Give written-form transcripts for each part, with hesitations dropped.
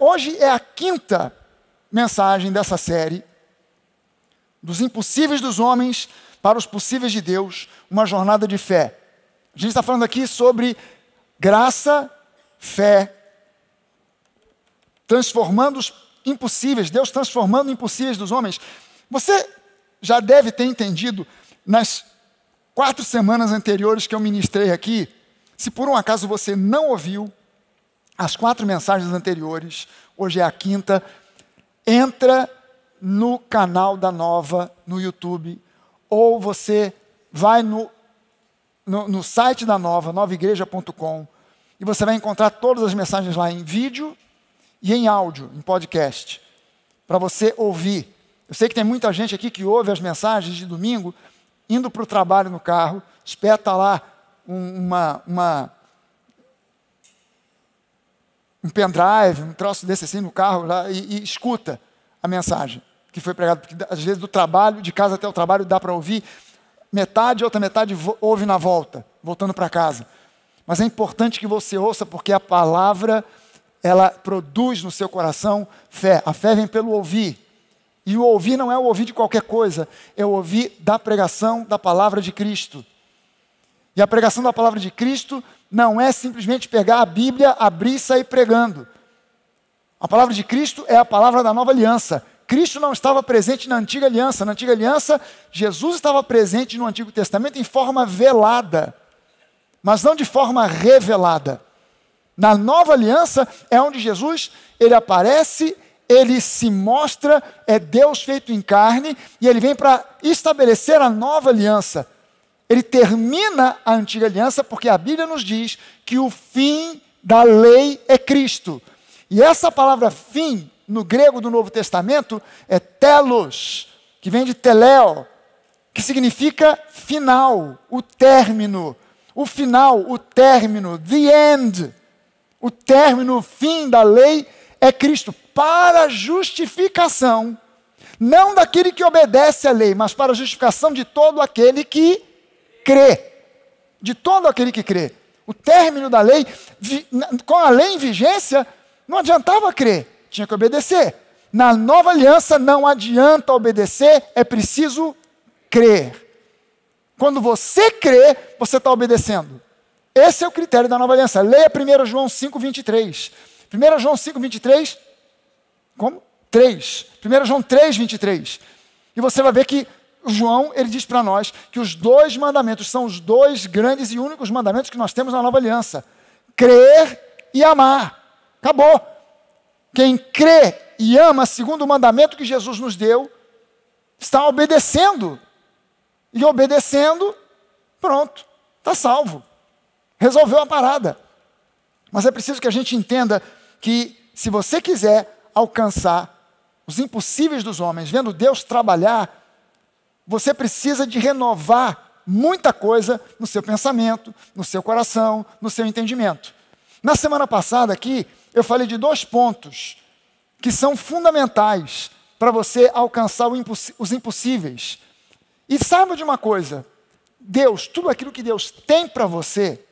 hoje é a quinta mensagem dessa série, dos impossíveis dos homens para os possíveis de Deus, uma jornada de fé. A gente está falando aqui sobre graça, fé, transformando os impossíveis, Deus transformando os impossíveis dos homens. Você já deve ter entendido nas 4 semanas anteriores que eu ministrei aqui, se por um acaso você não ouviu as 4 mensagens anteriores, hoje é a quinta, entra no canal da Nova, no YouTube, ou você vai no site da Nova, novaigreja.com, e você vai encontrar todas as mensagens lá em vídeo e em áudio, em podcast, para você ouvir. Eu sei que tem muita gente aqui que ouve as mensagens de domingo, indo para o trabalho no carro, espeta lá um pendrive, um troço desse assim no carro lá, e escuta a mensagem que foi pregada, porque às vezes do trabalho, de casa até o trabalho, dá para ouvir metade, outra metade ouve na volta, voltando para casa. Mas é importante que você ouça, porque a palavra, ela produz no seu coração fé. A fé vem pelo ouvir. E o ouvir não é o ouvir de qualquer coisa, é o ouvir da pregação da palavra de Cristo. E a pregação da palavra de Cristo não é simplesmente pegar a Bíblia, abrir e sair pregando. A palavra de Cristo é a palavra da nova aliança. Cristo não estava presente na antiga aliança. Na antiga aliança, Jesus estava presente no Antigo Testamento em forma velada, mas não de forma revelada. Na nova aliança é onde Jesus, ele aparece, ele se mostra, é Deus feito em carne, e ele vem para estabelecer a nova aliança. Ele termina a antiga aliança porque a Bíblia nos diz que o fim da lei é Cristo. E essa palavra fim, no grego do Novo Testamento, é telos, que vem de teleo, que significa final, o término. O final, o término, the end. O término, o fim da lei é Cristo. Para a justificação, não daquele que obedece à lei, mas para a justificação de todo aquele que crê. De todo aquele que crê. O término da lei, com a lei em vigência, não adiantava crer, tinha que obedecer. Na nova aliança não adianta obedecer, é preciso crer. Quando você crê, você está obedecendo. Esse é o critério da nova aliança. Leia 1 João 5,23. 1 João 5,23, como? 3. 1 João 3,23. E você vai ver que João, ele diz para nós que os 2 mandamentos são os 2 grandes e únicos mandamentos que nós temos na nova aliança. Crer e amar. Acabou. Quem crê e ama segundo o mandamento que Jesus nos deu, está obedecendo. E obedecendo, pronto, está salvo. Resolveu a parada. Mas é preciso que a gente entenda que se você quiser alcançar os impossíveis dos homens, vendo Deus trabalhar, você precisa de renovar muita coisa no seu pensamento, no seu coração, no seu entendimento. Na semana passada aqui, eu falei de 2 pontos que são fundamentais para você alcançar os impossíveis. E saiba de uma coisa, Deus, tudo aquilo que Deus tem para você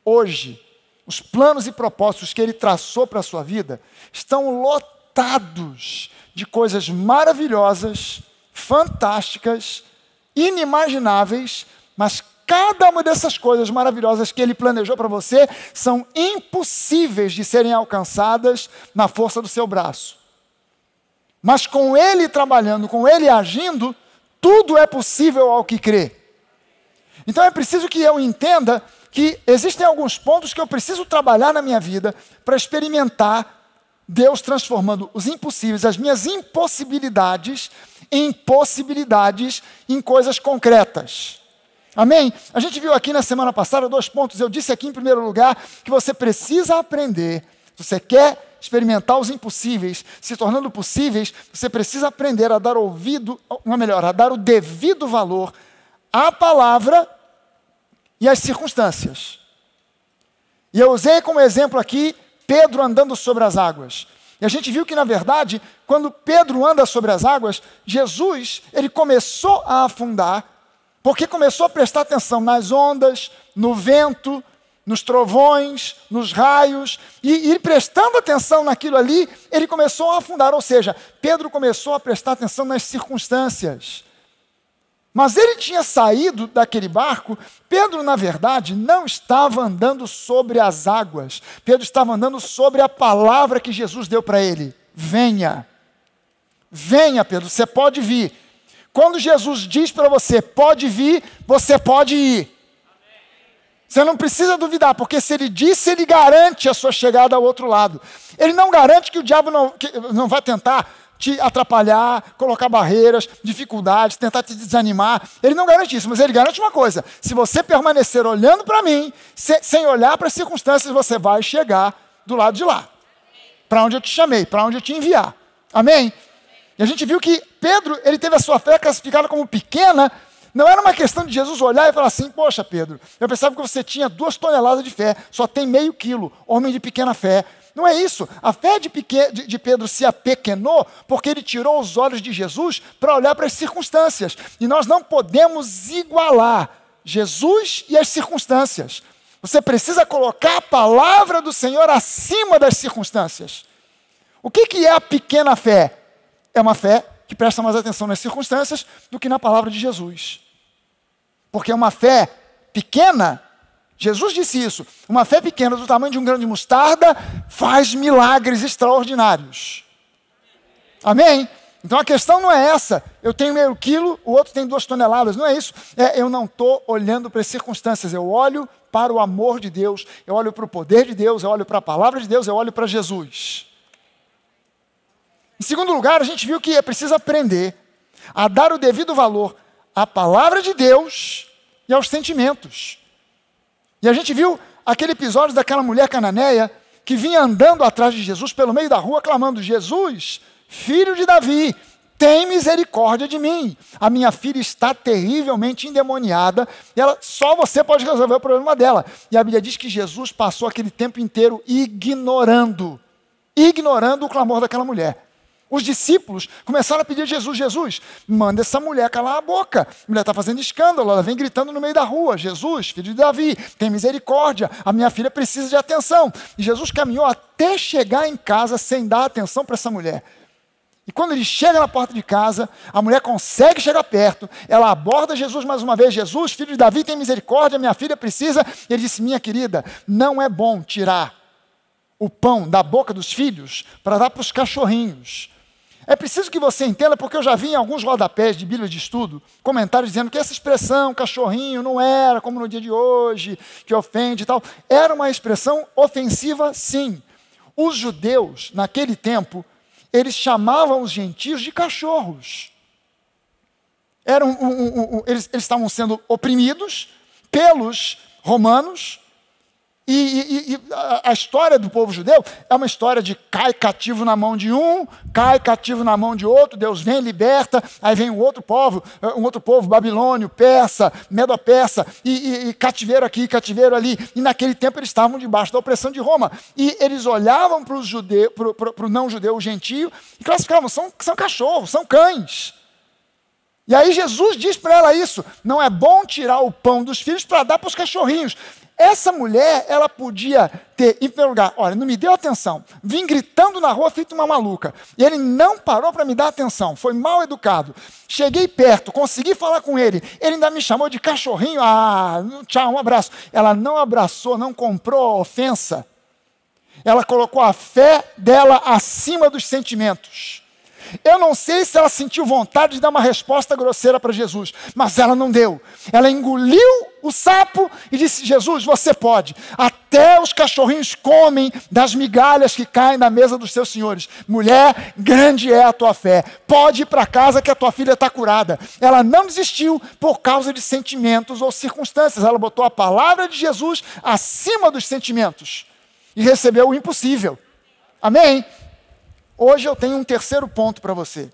hoje, os planos e propósitos que Ele traçou para a sua vida, estão lotados de coisas maravilhosas, fantásticas, inimagináveis, mas cada uma dessas coisas maravilhosas que Ele planejou para você são impossíveis de serem alcançadas na força do seu braço. Mas com Ele trabalhando, com Ele agindo, tudo é possível ao que crê. Então é preciso que eu entenda que existem alguns pontos que eu preciso trabalhar na minha vida para experimentar Deus transformando os impossíveis, as minhas impossibilidades, em possibilidades, em coisas concretas. Amém? A gente viu aqui na semana passada 2 pontos. Eu disse aqui em primeiro lugar que você precisa aprender, se você quer experimentar os impossíveis, se tornando possíveis, você precisa aprender a dar ouvido, ou melhor, a dar o devido valor à palavra e às circunstâncias. E eu usei como exemplo aqui Pedro andando sobre as águas. E a gente viu que, na verdade, quando Pedro anda sobre as águas, Jesus, ele começou a afundar, porque começou a prestar atenção nas ondas, no vento, nos trovões, nos raios, e prestando atenção naquilo ali, ele começou a afundar. Ou seja, Pedro começou a prestar atenção nas circunstâncias. Mas ele tinha saído daquele barco. Pedro, na verdade, não estava andando sobre as águas. Pedro estava andando sobre a palavra que Jesus deu para ele. Venha. Venha, Pedro, você pode vir. Quando Jesus diz para você, pode vir, você pode ir. Você não precisa duvidar, porque se ele disse, ele garante a sua chegada ao outro lado. Ele não garante que o diabo não vai tentar te atrapalhar, colocar barreiras, dificuldades, tentar te desanimar. Ele não garante isso, mas ele garante uma coisa: se você permanecer olhando para mim, sem olhar para as circunstâncias, você vai chegar do lado de lá. Para onde eu te chamei, para onde eu te enviar. Amém? E a gente viu que Pedro, ele teve a sua fé classificada como pequena. Não era uma questão de Jesus olhar e falar assim: poxa, Pedro, eu pensava que você tinha 2 toneladas de fé, só tem meio quilo, homem de pequena fé. Não é isso. A fé de Pedro se apequenou porque ele tirou os olhos de Jesus para olhar para as circunstâncias. E nós não podemos igualar Jesus e as circunstâncias. Você precisa colocar a palavra do Senhor acima das circunstâncias. O que é a pequena fé? É uma fé que presta mais atenção nas circunstâncias do que na palavra de Jesus. Porque uma fé pequena, Jesus disse isso, uma fé pequena do tamanho de um grão de mostarda faz milagres extraordinários. Amém? Então a questão não é essa: eu tenho meio quilo, o outro tem 2 toneladas. Não é isso. Eu não estou olhando para as circunstâncias, eu olho para o amor de Deus, eu olho para o poder de Deus, eu olho para a palavra de Deus, eu olho para Jesus. Em segundo lugar, a gente viu que é preciso aprender a dar o devido valor à palavra de Deus e aos sentimentos. E a gente viu aquele episódio daquela mulher cananeia que vinha andando atrás de Jesus pelo meio da rua, clamando: Jesus, filho de Davi, tem misericórdia de mim. A minha filha está terrivelmente endemoniada e só você pode resolver o problema dela. E a Bíblia diz que Jesus passou aquele tempo inteiro ignorando o clamor daquela mulher. Os discípulos começaram a pedir a Jesus: Jesus, manda essa mulher calar a boca. A mulher está fazendo escândalo, ela vem gritando no meio da rua: Jesus, filho de Davi, tem misericórdia, a minha filha precisa de atenção. E Jesus caminhou até chegar em casa sem dar atenção para essa mulher. E quando ele chega na porta de casa, a mulher consegue chegar perto, ela aborda Jesus mais uma vez: Jesus, filho de Davi, tem misericórdia, minha filha precisa. E ele disse: minha querida, não é bom tirar o pão da boca dos filhos para dar para os cachorrinhos. É preciso que você entenda, porque eu já vi em alguns rodapés de Bíblia de estudo comentários dizendo que essa expressão, cachorrinho, não era como no dia de hoje, que ofende e tal. Era uma expressão ofensiva, sim. Os judeus, naquele tempo, eles chamavam os gentios de cachorros. Eles estavam sendo oprimidos pelos romanos. E a história do povo judeu é uma história de cai cativo na mão de um, cai cativo na mão de outro, Deus vem, liberta, aí vem um outro povo, babilônio, persa, medo-persa, e cativeiro aqui, cativeiro ali. E naquele tempo eles estavam debaixo da opressão de Roma. E eles olhavam para o não-judeu, o gentio, e classificavam: são cachorros, são cães. E aí Jesus diz para ela isso: não é bom tirar o pão dos filhos para dar para os cachorrinhos. Essa mulher, ela podia ter, em primeiro lugar, olha, não me deu atenção, vim gritando na rua feito uma maluca, e ele não parou para me dar atenção, foi mal educado. Cheguei perto, consegui falar com ele ainda me chamou de cachorrinho, tchau, um abraço. Ela não abraçou, não comprou a ofensa, ela colocou a fé dela acima dos sentimentos. Eu não sei se ela sentiu vontade de dar uma resposta grosseira para Jesus, mas ela não deu. Ela engoliu o sapo e disse: Jesus, você pode. Até os cachorrinhos comem das migalhas que caem na mesa dos seus senhores. Mulher, grande é a tua fé. Pode ir para casa que a tua filha está curada. Ela não desistiu por causa de sentimentos ou circunstâncias. Ela botou a palavra de Jesus acima dos sentimentos e recebeu o impossível. Amém? Hoje eu tenho um terceiro ponto para você.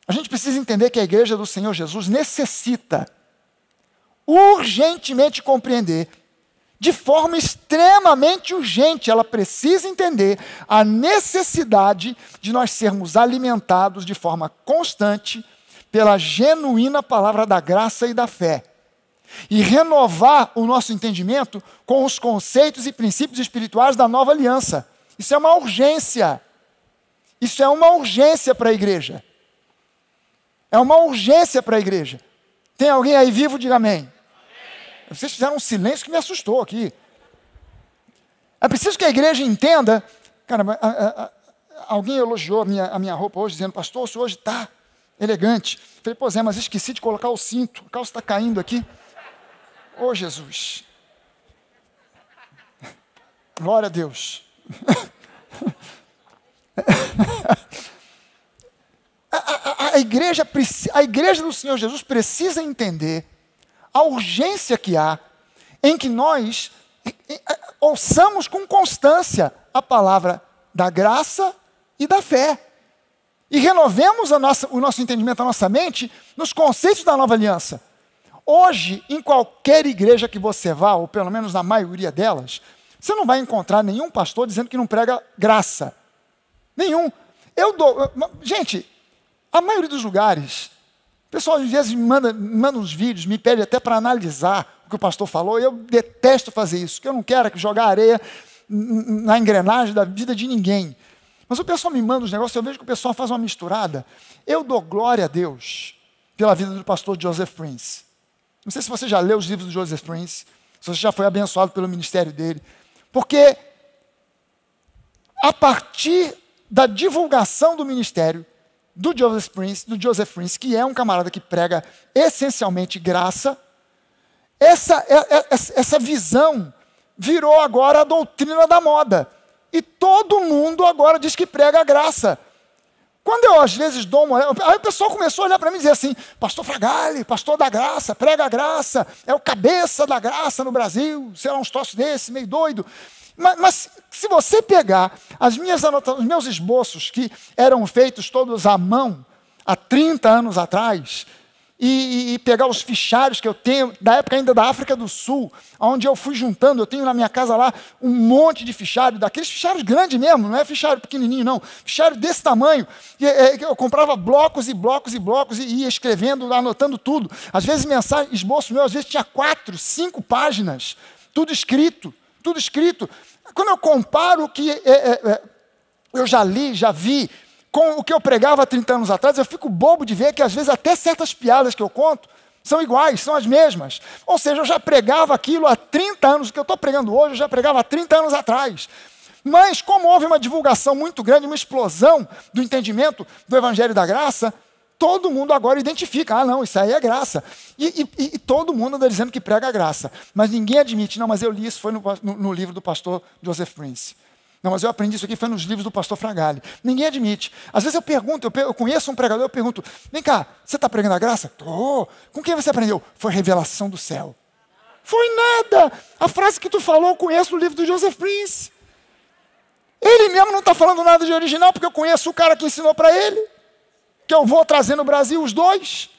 A gente precisa entender que a igreja do Senhor Jesus necessita urgentemente compreender, de forma extremamente urgente, ela precisa entender a necessidade de nós sermos alimentados de forma constante pela genuína palavra da graça e da fé. e renovar o nosso entendimento com os conceitos e princípios espirituais da nova aliança. Isso é uma urgência. Isso é uma urgência para a igreja. É uma urgência para a igreja. Tem alguém aí vivo? Diga amém. Amém. Vocês fizeram um silêncio que me assustou aqui. É preciso que a igreja entenda. Cara, alguém elogiou a minha roupa hoje, dizendo, pastor, o senhor hoje está elegante. Falei, pois é, mas esqueci de colocar o cinto. A calça está caindo aqui. Ô, Jesus. Glória a Deus. A igreja do Senhor Jesus precisa entender a urgência que há em que nós ouçamos com constância a palavra da graça e da fé. E renovemos o nosso entendimento, a nossa mente, nos conceitos da nova aliança. Hoje, em qualquer igreja que você vá, ou pelo menos na maioria delas, você não vai encontrar nenhum pastor dizendo que não prega graça. Nenhum. Gente, a maioria dos lugares, o pessoal às vezes me manda uns vídeos, me pede até para analisar o que o pastor falou, e eu detesto fazer isso, porque eu não quero jogar areia na engrenagem da vida de ninguém. Mas o pessoal me manda os negócios, eu vejo que o pessoal faz uma misturada. Eu dou glória a Deus pela vida do pastor Joseph Prince. Não sei se você já leu os livros do Joseph Prince, se você já foi abençoado pelo ministério dele, porque a partir da divulgação do ministério do Joseph Prince, que é um camarada que prega essencialmente graça, essa visão virou agora a doutrina da moda. E todo mundo agora diz que prega a graça. Quando eu às vezes dou uma olhada, aí o pessoal começou a olhar para mim e dizer assim, pastor Fragale, pastor da graça, prega a graça, é o cabeça da graça no Brasil, sei lá, uns troços desse, meio doido. Mas se você pegar os meus esboços, que eram feitos todos à mão, há 30 anos atrás, e pegar os fichários que eu tenho, da época ainda da África do Sul, onde eu fui juntando, eu tenho na minha casa lá um monte de fichário, daqueles fichários grandes mesmo, não é fichário pequenininho não, fichário desse tamanho, eu comprava blocos e blocos e blocos, e ia escrevendo, anotando tudo, às vezes mensagem, esboço meu, às vezes tinha 4, 5 páginas, tudo escrito. Quando eu comparo o que eu já li, já vi, com o que eu pregava há 30 anos atrás, eu fico bobo de ver que às vezes até certas piadas que eu conto são iguais, são as mesmas. Ou seja, eu já pregava aquilo há 30 anos, o que eu estou pregando hoje, eu já pregava há 30 anos atrás. Mas como houve uma divulgação muito grande, uma explosão do entendimento do Evangelho da Graça, todo mundo agora identifica, não, isso aí é graça. E todo mundo anda dizendo que prega a graça. Mas ninguém admite, não, mas eu li isso, foi no livro do pastor Joseph Prince. Não, mas eu aprendi isso aqui, foi nos livros do pastor Fragale. Ninguém admite. Às vezes eu pergunto, eu conheço um pregador, eu pergunto, vem cá, você está pregando a graça? Tô. Com quem você aprendeu? Foi revelação do céu. Foi nada. A frase que tu falou, eu conheço no livro do Joseph Prince. Ele mesmo não está falando nada de original, porque eu conheço o cara que ensinou para ele, que eu vou trazer no Brasil os dois.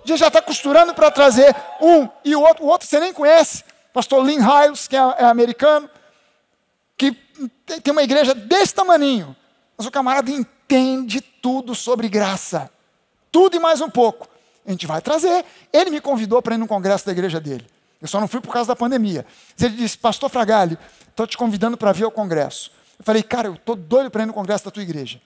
A gente já está costurando para trazer um e o outro você nem conhece. Pastor Lynn Hiles, que é americano, que tem uma igreja desse tamaninho, mas o camarada entende tudo sobre graça. Tudo e mais um pouco. A gente vai trazer. Ele me convidou para ir no congresso da igreja dele. Eu só não fui por causa da pandemia. Ele disse, pastor Fragale, estou te convidando para vir ao congresso. Eu falei, cara, eu estou doido para ir no congresso da tua igreja.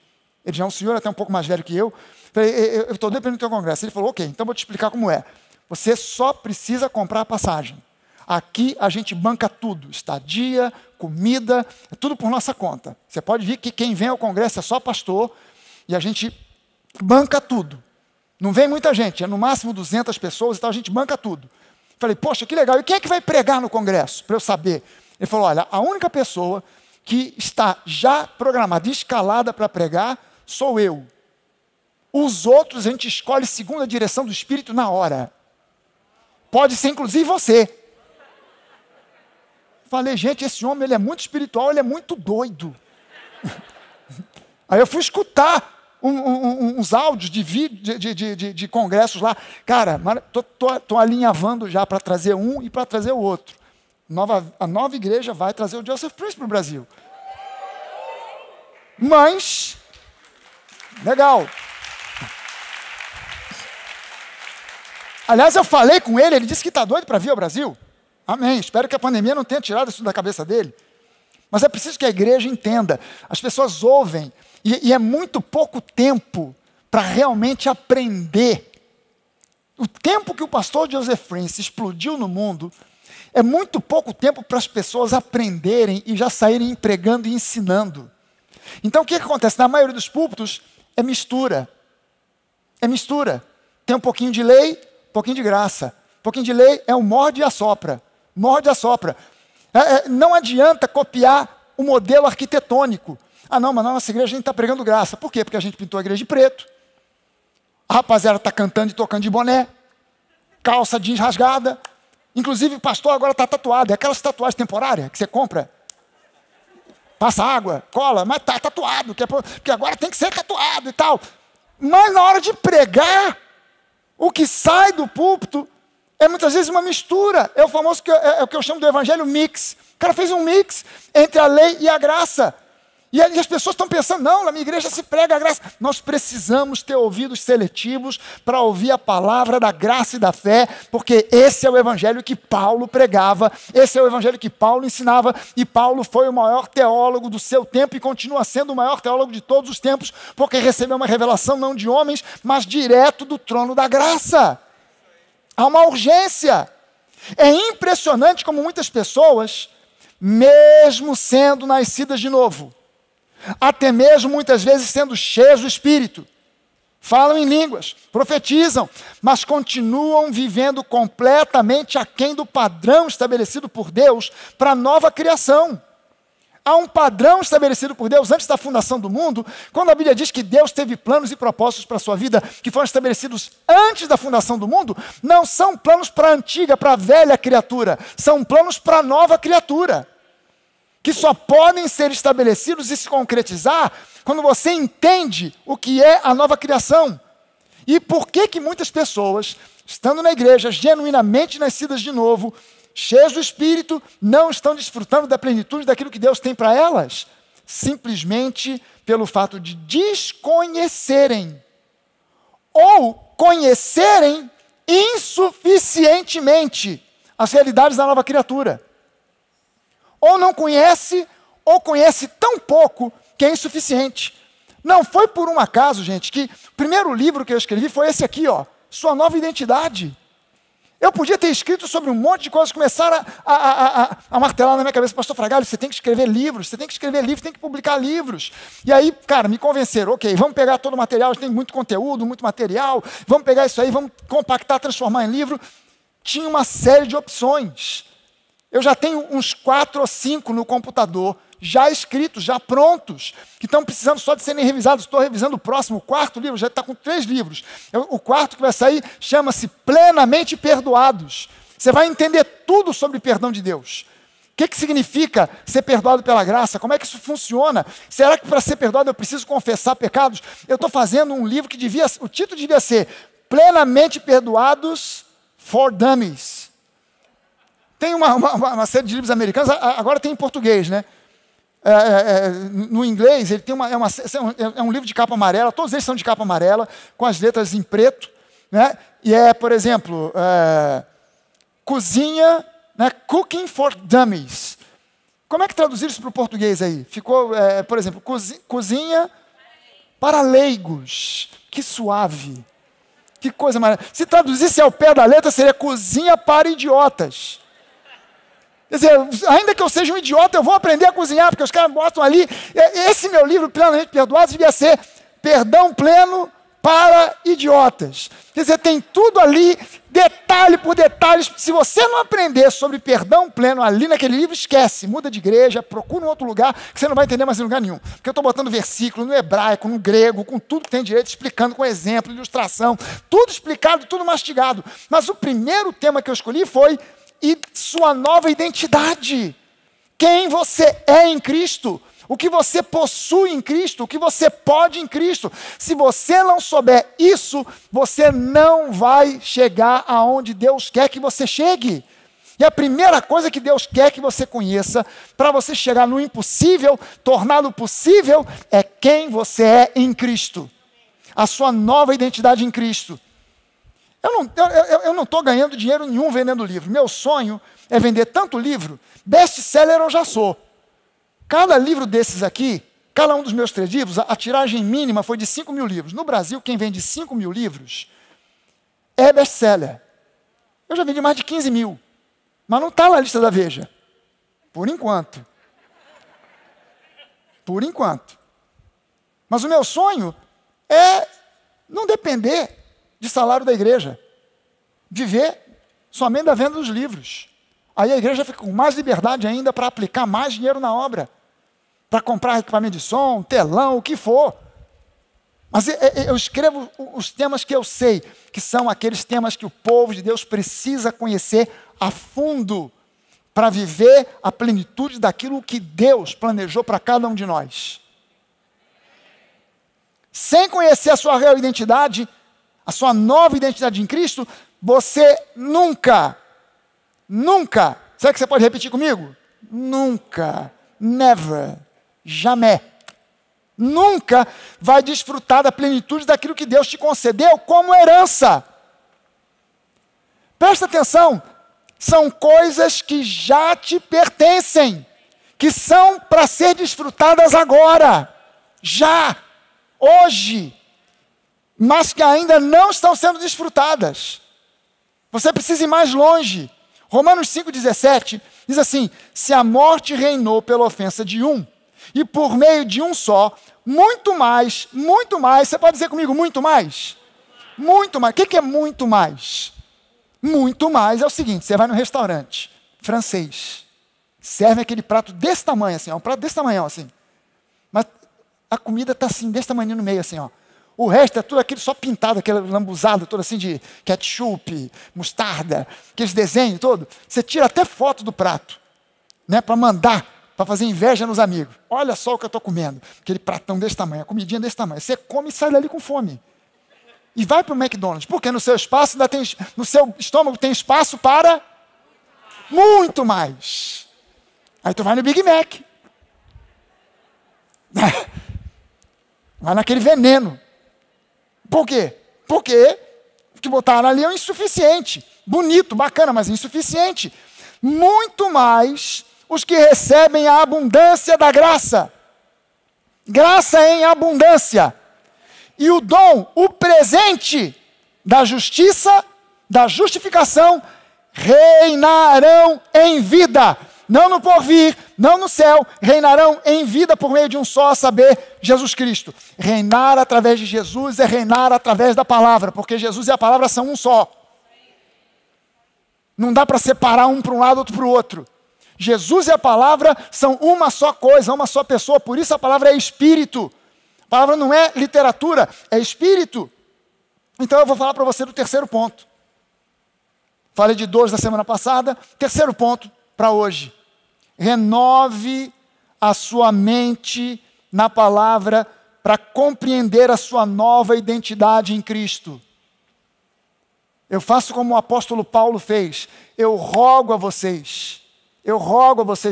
Ele já é um senhor até um pouco mais velho que eu. Eu falei, eu estou doido para ir no teu congresso. Ele falou, ok, então vou te explicar como é. Você só precisa comprar a passagem. Aqui a gente banca tudo, estadia, comida, é tudo por nossa conta. Você pode ver que quem vem ao congresso é só pastor e a gente banca tudo. Não vem muita gente, é no máximo 200 pessoas e tal, a gente banca tudo. Falei, poxa, que legal, e quem é que vai pregar no congresso, para eu saber? Ele falou, olha, a única pessoa que está já programada, escalada para pregar, sou eu. Os outros a gente escolhe segundo a direção do Espírito na hora. Pode ser inclusive você. Falei, gente, esse homem ele é muito espiritual, ele é muito doido. Aí eu fui escutar uns áudios de vídeo, de congressos lá. Cara, estou alinhavando já para trazer um e para trazer o outro. A nova igreja vai trazer o Joseph Prince para o Brasil. Mas, legal. Aliás, eu falei com ele disse que está doido para vir ao Brasil. Amém. Espero que a pandemia não tenha tirado isso da cabeça dele. Mas é preciso que a igreja entenda. As pessoas ouvem, e é muito pouco tempo para realmente aprender. O tempo que o pastor Joseph Prince explodiu no mundo, é muito pouco tempo para as pessoas aprenderem e já saírem empregando e ensinando. Então o que acontece? Na maioria dos púlpitos é mistura. É mistura. Tem um pouquinho de lei, um pouquinho de graça. Um pouquinho de lei é um morde e assopra. Morde e assopra. Não adianta copiar o modelo arquitetônico. Ah não, mas na nossa igreja a gente está pregando graça. Por quê? Porque a gente pintou a igreja de preto. A rapaziada está cantando e tocando de boné. Calça jeans rasgada. Inclusive o pastor agora está tatuado. É aquelas tatuagens temporárias que você compra. Passa água, cola, mas está tatuado. Porque agora tem que ser tatuado e tal. Mas na hora de pregar, o que sai do púlpito é muitas vezes uma mistura. É o famoso, é o que eu chamo do evangelho mix. O cara fez um mix entre a lei e a graça. E as pessoas estão pensando, não, na minha igreja se prega a graça. Nós precisamos ter ouvidos seletivos para ouvir a palavra da graça e da fé, porque esse é o evangelho que Paulo pregava, esse é o evangelho que Paulo ensinava, e Paulo foi o maior teólogo do seu tempo e continua sendo o maior teólogo de todos os tempos, porque recebeu uma revelação não de homens, mas direto do trono da graça. Há uma urgência. É impressionante como muitas pessoas, mesmo sendo nascidas de novo, até mesmo muitas vezes sendo cheias do Espírito, falam em línguas, profetizam, mas continuam vivendo completamente aquém do padrão estabelecido por Deus para a nova criação. Há um padrão estabelecido por Deus antes da fundação do mundo, quando a Bíblia diz que Deus teve planos e propósitos para a sua vida que foram estabelecidos antes da fundação do mundo, não são planos para a antiga, para a velha criatura, são planos para a nova criatura, que só podem ser estabelecidos e se concretizar quando você entende o que é a nova criação. E por que muitas pessoas, estando na igreja, genuinamente nascidas de novo, cheias do Espírito, não estão desfrutando da plenitude daquilo que Deus tem para elas? Simplesmente pelo fato de desconhecerem ou conhecerem insuficientemente as realidades da nova criatura. Ou não conhece, ou conhece tão pouco que é insuficiente. Não foi por um acaso, gente, que o primeiro livro que eu escrevi foi esse aqui, ó, Sua Nova Identidade. Eu podia ter escrito sobre um monte de coisas, começaram a martelar na minha cabeça, pastor Fragalho, você tem que escrever livros, você tem que escrever livros, tem que publicar livros. E aí, cara, me convenceram, ok, vamos pegar todo o material, tem muito conteúdo, muito material, vamos pegar isso aí, vamos compactar, transformar em livro. Tinha uma série de opções. Eu já tenho uns 4 ou 5 no computador, já escritos, já prontos, que estão precisando só de serem revisados. Estou revisando o próximo, o 4º livro, já está com 3 livros. O 4º que vai sair chama-se Plenamente Perdoados. Você vai entender tudo sobre perdão de Deus. O que significa ser perdoado pela graça? Como é que isso funciona? Será que para ser perdoado eu preciso confessar pecados? Eu estou fazendo um livro que o título devia ser Plenamente Perdoados for Dummies. Tem uma série de livros americanos, agora tem em português, né? No inglês, ele tem um livro de capa amarela, todos eles são de capa amarela, com as letras em preto, né? E por exemplo, cozinha, né? Cooking for Dummies. Como é que traduziram isso para o português aí? Ficou, por exemplo, cozinha para leigos. Que suave. Que coisa maravilhosa. Se traduzisse ao pé da letra, seria cozinha para idiotas. Quer dizer, ainda que eu seja um idiota, eu vou aprender a cozinhar, porque os caras botam ali. Esse meu livro, Plenamente Perdoados, devia ser Perdão Pleno para Idiotas. Quer dizer, tem tudo ali, detalhe por detalhe. Se você não aprender sobre perdão pleno ali naquele livro, esquece. Muda de igreja, procura um outro lugar, que você não vai entender mais em lugar nenhum. Porque eu estou botando versículo no hebraico, no grego, com tudo que tem direito, explicando com exemplo, ilustração. Tudo explicado, tudo mastigado. Mas o primeiro tema que eu escolhi foi sua nova identidade. Quem você é em Cristo. O que você possui em Cristo, o que você pode em Cristo. Se você não souber isso, você não vai chegar aonde Deus quer que você chegue. E a primeira coisa que Deus quer que você conheça, para você chegar no impossível, torná-lo possível, é quem você é em Cristo. A sua nova identidade em Cristo. Eu não estou ganhando dinheiro nenhum vendendo livro. Meu sonho é vender tanto livro, best-seller eu já sou. Cada livro desses aqui, cada um dos meus 3 livros, a tiragem mínima foi de 5 mil livros. No Brasil, quem vende 5 mil livros é best-seller. Eu já vendi mais de 15 mil, mas não está na lista da Veja. Por enquanto. Por enquanto. Mas o meu sonho é não depender de salário da igreja. Viver somente da venda dos livros. Aí a igreja fica com mais liberdade ainda para aplicar mais dinheiro na obra. Para comprar equipamento de som, telão, o que for. Mas eu escrevo os temas que eu sei, que são aqueles temas que o povo de Deus precisa conhecer a fundo para viver a plenitude daquilo que Deus planejou para cada um de nós. Sem conhecer a sua real identidade, a sua nova identidade em Cristo, você nunca, será que você pode repetir comigo? Nunca, never, jamais, nunca vai desfrutar da plenitude daquilo que Deus te concedeu como herança. Presta atenção, são coisas que já te pertencem, que são para ser desfrutadas agora, já, hoje, mas que ainda não estão sendo desfrutadas. Você precisa ir mais longe. Romanos 5,17 diz assim: se a morte reinou pela ofensa de um, e por meio de um só, muito mais, você pode dizer comigo, muito mais? Muito mais. O que é muito mais? Muito mais é o seguinte: você vai no restaurante francês, serve aquele prato desse tamanho, assim, ó, um prato desse tamanho, assim, mas a comida está assim, desse tamanho no meio, assim, ó. O resto é tudo aquilo só pintado, aquela lambuzada toda assim de ketchup, mostarda, aqueles desenhos todos. Você tira até foto do prato, né, para mandar, para fazer inveja nos amigos. Olha só o que eu estou comendo, aquele pratão desse tamanho, a comidinha desse tamanho. Você come e sai dali com fome. E vai para o McDonald's, porque no seu espaço ainda tem, no seu estômago tem espaço para muito mais. Aí tu vai no Big Mac. Vai naquele veneno. Por quê? Porque o que botaram ali é insuficiente. Bonito, bacana, mas insuficiente. Muito mais os que recebem a abundância da graça. Graça em abundância. E o dom, o presente da justiça, da justificação, reinarão em vida. Não no porvir, não no céu, reinarão em vida por meio de um só, a saber, Jesus Cristo. Reinar através de Jesus é reinar através da palavra, porque Jesus e a palavra são um só. Não dá para separar um para um lado, outro para o outro. Jesus e a palavra são uma só coisa, uma só pessoa, por isso a palavra é espírito. A palavra não é literatura, é espírito. Então eu vou falar para você do terceiro ponto. Falei de 2 na semana passada, terceiro ponto para hoje. Renove a sua mente na palavra para compreender a sua nova identidade em Cristo. Eu faço como o apóstolo Paulo fez. Eu rogo a vocês,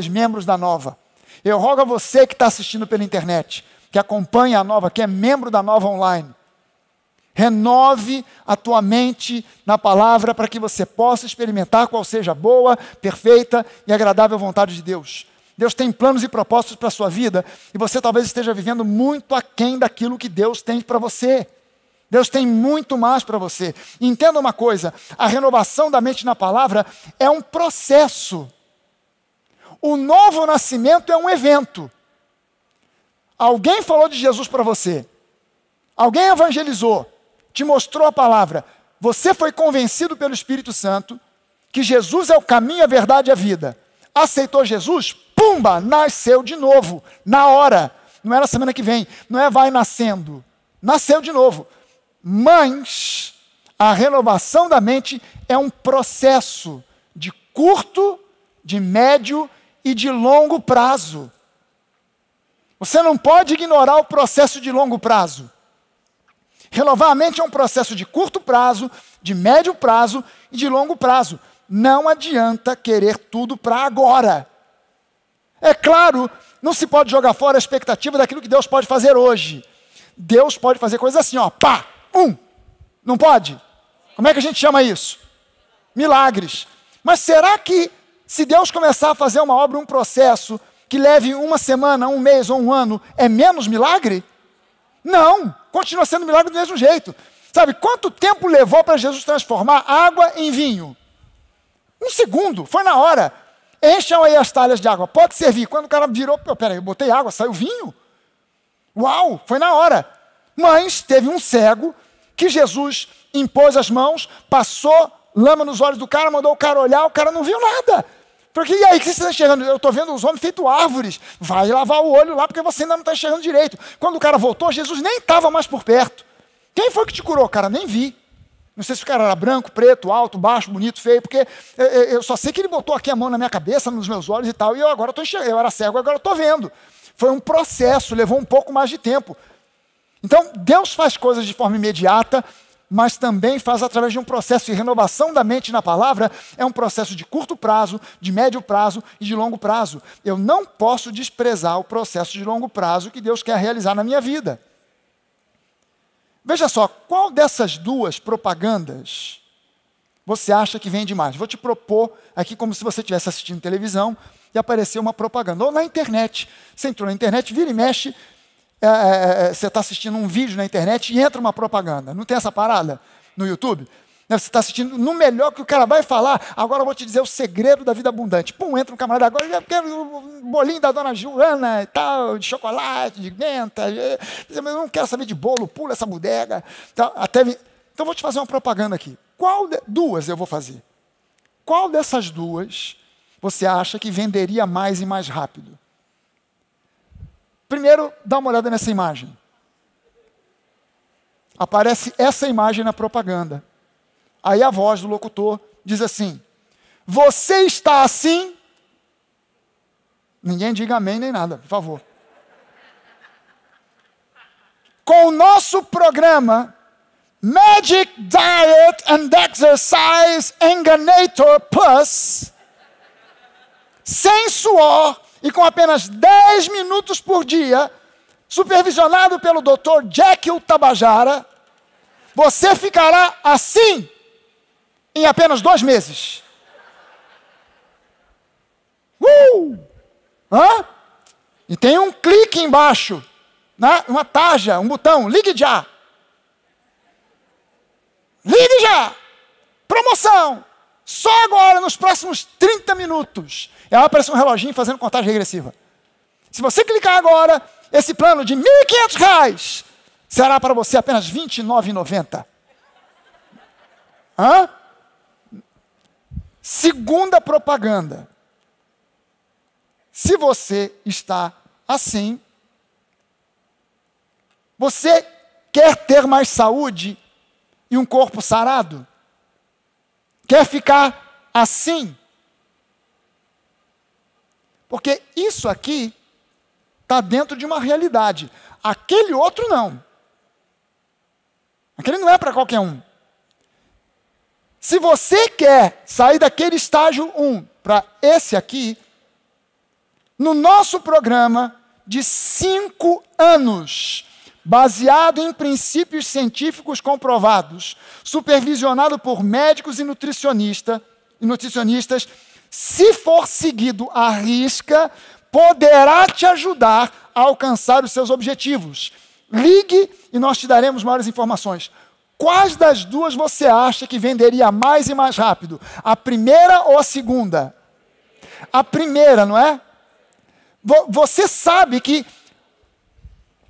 membros da Nova. Eu rogo a você que está assistindo pela internet, que acompanha a Nova, que é membro da Nova online. Renove a tua mente na palavra para que você possa experimentar qual seja a boa, perfeita e agradável vontade de Deus. Deus tem planos e propósitos para a sua vida e você talvez esteja vivendo muito aquém daquilo que Deus tem para você. Deus tem muito mais para você. Entenda uma coisa, a renovação da mente na palavra é um processo. O novo nascimento é um evento. Alguém falou de Jesus para você. Alguém evangelizou. Te mostrou a palavra, você foi convencido pelo Espírito Santo que Jesus é o caminho, a verdade e a vida. Aceitou Jesus, pumba, nasceu de novo, na hora. Não é na semana que vem, não é vai nascendo. Nasceu de novo. Mas a renovação da mente é um processo de curto, de médio e de longo prazo. Você não pode ignorar o processo de longo prazo. Renovar a mente é um processo de curto prazo, de médio prazo e de longo prazo. Não adianta querer tudo para agora. É claro, não se pode jogar fora a expectativa daquilo que Deus pode fazer hoje. Deus pode fazer coisas assim, ó, pá, Não pode? Como é que a gente chama isso? Milagres. Mas será que se Deus começar a fazer uma obra, um processo que leve uma semana, um mês ou um ano, é menos milagre? Não, continua sendo milagre do mesmo jeito. Sabe, quanto tempo levou para Jesus transformar água em vinho? 1 segundo, foi na hora. Encham aí as talhas de água, pode servir. Quando o cara virou, peraí, eu botei água, saiu vinho? Uau, foi na hora. Mas teve um cego que Jesus impôs as mãos, passou lama nos olhos do cara, mandou o cara olhar, o cara não viu nada. Porque, e aí, o que você está enxergando? Eu estou vendo os homens feito árvores. Vai lavar o olho lá, porque você ainda não está enxergando direito. Quando o cara voltou, Jesus nem estava mais por perto. Quem foi que te curou, cara? Nem vi. Não sei se o cara era branco, preto, alto, baixo, bonito, feio, porque eu só sei que ele botou aqui a mão na minha cabeça, nos meus olhos e tal, e eu agora estou enxergando. Eu era cego, agora estou vendo. Foi um processo, levou um pouco mais de tempo. Então, Deus faz coisas de forma imediata, mas também faz através de um processo de renovação da mente na palavra. É um processo de curto prazo, de médio prazo e de longo prazo. Eu não posso desprezar o processo de longo prazo que Deus quer realizar na minha vida. Veja só, qual dessas duas propagandas você acha que vende mais? Vou te propor aqui como se você estivesse assistindo televisão e apareceu uma propaganda. Ou na internet. Você entrou na internet, vira e mexe, você está assistindo um vídeo na internet e entra uma propaganda. Não tem essa parada no YouTube? Você está assistindo, no melhor que o cara vai falar, agora eu vou te dizer o segredo da vida abundante. Pum, entra um camarada, agora eu quero o bolinho da dona Joana e tal, de chocolate, de menta. Eu não quero saber de bolo, pula essa bodega. Então, então vou te fazer uma propaganda aqui. Duas eu vou fazer. Qual dessas duas você acha que venderia mais e mais rápido? Primeiro, dá uma olhada nessa imagem. Aparece essa imagem na propaganda. Aí a voz do locutor diz assim: você está assim? Ninguém diga amém nem nada, por favor. Com o nosso programa Magic Diet and Exercise Enganator Plus, sem suor e com apenas 10 minutos por dia, supervisionado pelo Dr. Jekyll Tabajara, você ficará assim em apenas 2 meses. E tem um clique embaixo, né? Uma tarja, um botão, ligue já. Ligue já. Promoção. Só agora, nos próximos 30 minutos. E aí aparece um reloginho fazendo contagem regressiva. Se você clicar agora, esse plano de R$ 1.500 será para você apenas R$ 29,90. Segunda propaganda. Se você está assim, você quer ter mais saúde e um corpo sarado? Quer ficar assim? Porque isso aqui está dentro de uma realidade. Aquele outro não. Aquele não é para qualquer um. Se você quer sair daquele estágio 1 para esse aqui, no nosso programa de 5 anos, baseado em princípios científicos comprovados, supervisionado por médicos e nutricionistas, se for seguido à risca, poderá te ajudar a alcançar os seus objetivos. Ligue e nós te daremos maiores informações. Quais das duas você acha que venderia mais e mais rápido? A primeira ou a segunda? A primeira, não é? Você sabe que,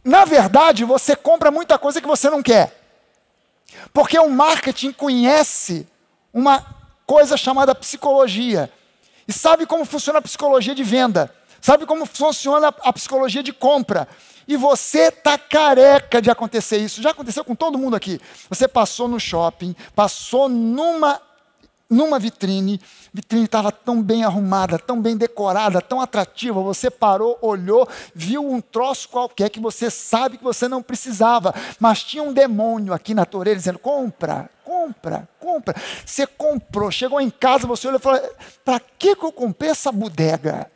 na verdade, você compra muita coisa que você não quer. Porque o marketing conhece uma coisa chamada psicologia. E sabe como funciona a psicologia de venda. Sabe como funciona a psicologia de compra. E você está careca de acontecer isso. Já aconteceu com todo mundo aqui. Você passou no shopping, passou numa vitrine. A vitrine estava tão bem arrumada, tão bem decorada, tão atrativa. Você parou, olhou, viu um troço qualquer que você sabe que você não precisava. Mas tinha um demônio aqui na tua orelha dizendo: compra, compra, compra. Você comprou, chegou em casa, você olhou e falou: para que eu comprei essa bodega?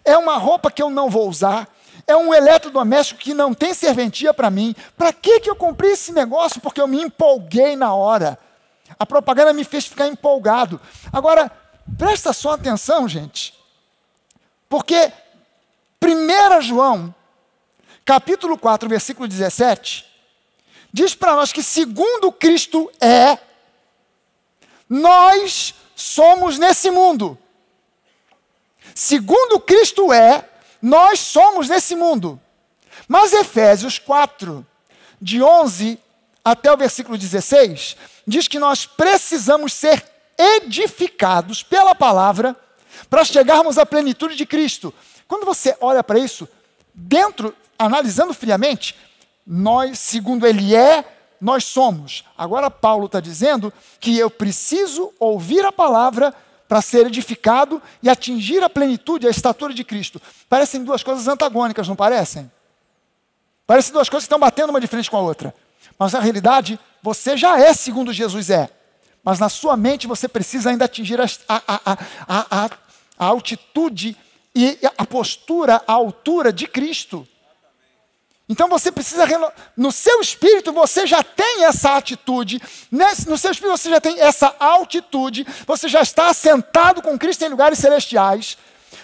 É uma roupa que eu não vou usar. É um eletrodoméstico que não tem serventia para mim. Para que eu comprei esse negócio? Porque eu me empolguei na hora. A propaganda me fez ficar empolgado. Agora, presta só atenção, gente. Porque 1 João, capítulo 4, versículo 17, diz para nós que segundo Cristo nós somos nesse mundo. Segundo Cristo nós somos nesse mundo. Mas Efésios 4, de 11 até o versículo 16, diz que nós precisamos ser edificados pela palavra para chegarmos à plenitude de Cristo. Quando você olha para isso, analisando friamente, nós, segundo Ele nós somos. Agora Paulo está dizendo que eu preciso ouvir a palavra para ser edificado e atingir a plenitude, a estatura de Cristo. Parecem duas coisas antagônicas, não parecem? Parecem duas coisas que estão batendo uma de frente com a outra. Mas na realidade, você já segundo Jesus Mas na sua mente você precisa ainda atingir a altitude e a postura, a altura de Cristo. Então você precisa, no seu espírito você já tem essa atitude, no seu espírito você já tem essa altitude, você já está assentado com Cristo em lugares celestiais,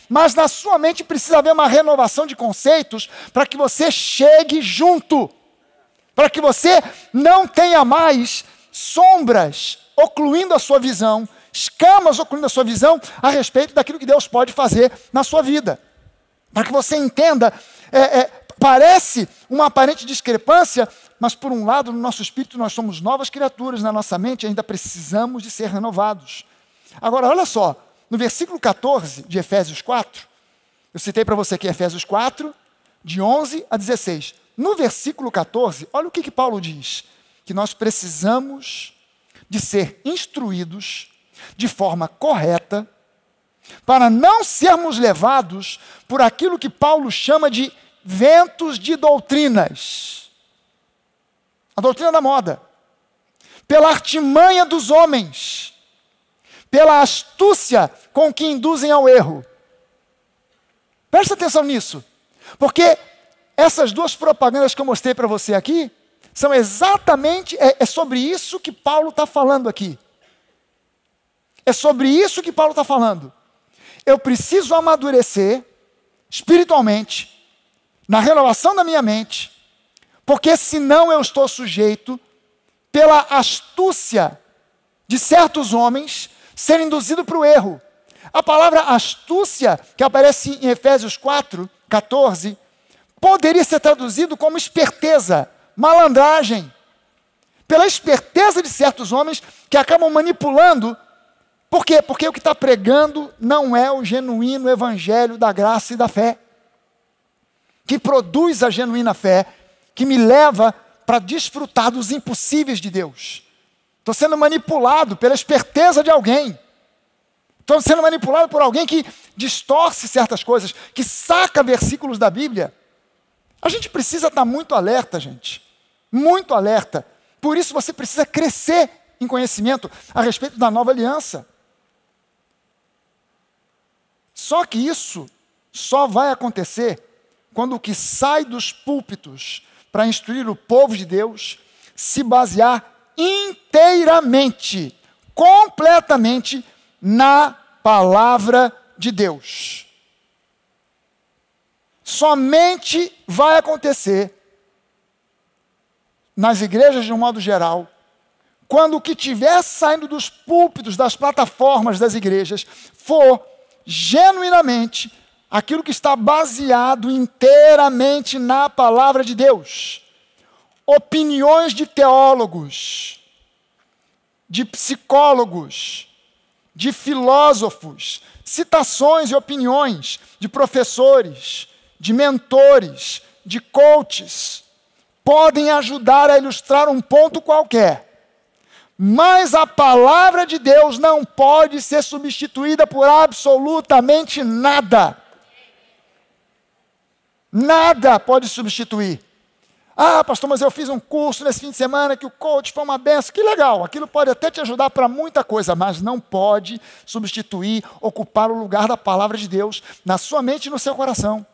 mas na sua mente precisa haver uma renovação de conceitos para que você chegue junto, para que você não tenha mais sombras ocluindo a sua visão, escamas ocluindo a sua visão a respeito daquilo que Deus pode fazer na sua vida. Para que você entenda, parece uma aparente discrepância, mas por um lado, no nosso espírito, nós somos novas criaturas, na nossa mente ainda precisamos de ser renovados. Agora, olha só, no versículo 14 de Efésios 4, eu citei para você aqui Efésios 4, de 11 a 16. No versículo 14, olha o que Paulo diz, que nós precisamos de ser instruídos de forma correta, para não sermos levados por aquilo que Paulo chama de ventos de doutrinas. A doutrina da moda. Pela artimanha dos homens. Pela astúcia com que induzem ao erro. Presta atenção nisso. Porque essas duas propagandas que eu mostrei para você aqui, são exatamente, sobre isso que Paulo está falando aqui. É sobre isso que Paulo está falando. Eu preciso amadurecer espiritualmente, na renovação da minha mente, porque senão eu estou sujeito, pela astúcia de certos homens, ser induzido para o erro. A palavra astúcia, que aparece em Efésios 4, 14, poderia ser traduzido como esperteza, malandragem. Pela esperteza de certos homens que acabam manipulando. Por quê? Porque o que está pregando não é o genuíno evangelho da graça e da fé, que produz a genuína fé, que me leva para desfrutar dos impossíveis de Deus. Estou sendo manipulado pela esperteza de alguém. Estou sendo manipulado por alguém que distorce certas coisas, que saca versículos da Bíblia. A gente precisa estar muito alerta, gente. Muito alerta. Por isso você precisa crescer em conhecimento a respeito da nova aliança. Só que isso só vai acontecer quando o que sai dos púlpitos para instruir o povo de Deus se basear inteiramente, completamente na palavra de Deus. Somente vai acontecer nas igrejas de um modo geral, quando o que estiver saindo dos púlpitos, das plataformas das igrejas, for genuinamente aquilo que está baseado inteiramente na palavra de Deus. Opiniões de teólogos, de psicólogos, de filósofos, citações e opiniões de professores, de mentores, de coaches, podem ajudar a ilustrar um ponto qualquer. Mas a palavra de Deus não pode ser substituída por absolutamente nada. Nada pode substituir. Ah, pastor, mas eu fiz um curso nesse fim de semana que o coach foi uma benção. Que legal, aquilo pode até te ajudar para muita coisa, mas não pode substituir, ocupar o lugar da palavra de Deus na sua mente e no seu coração.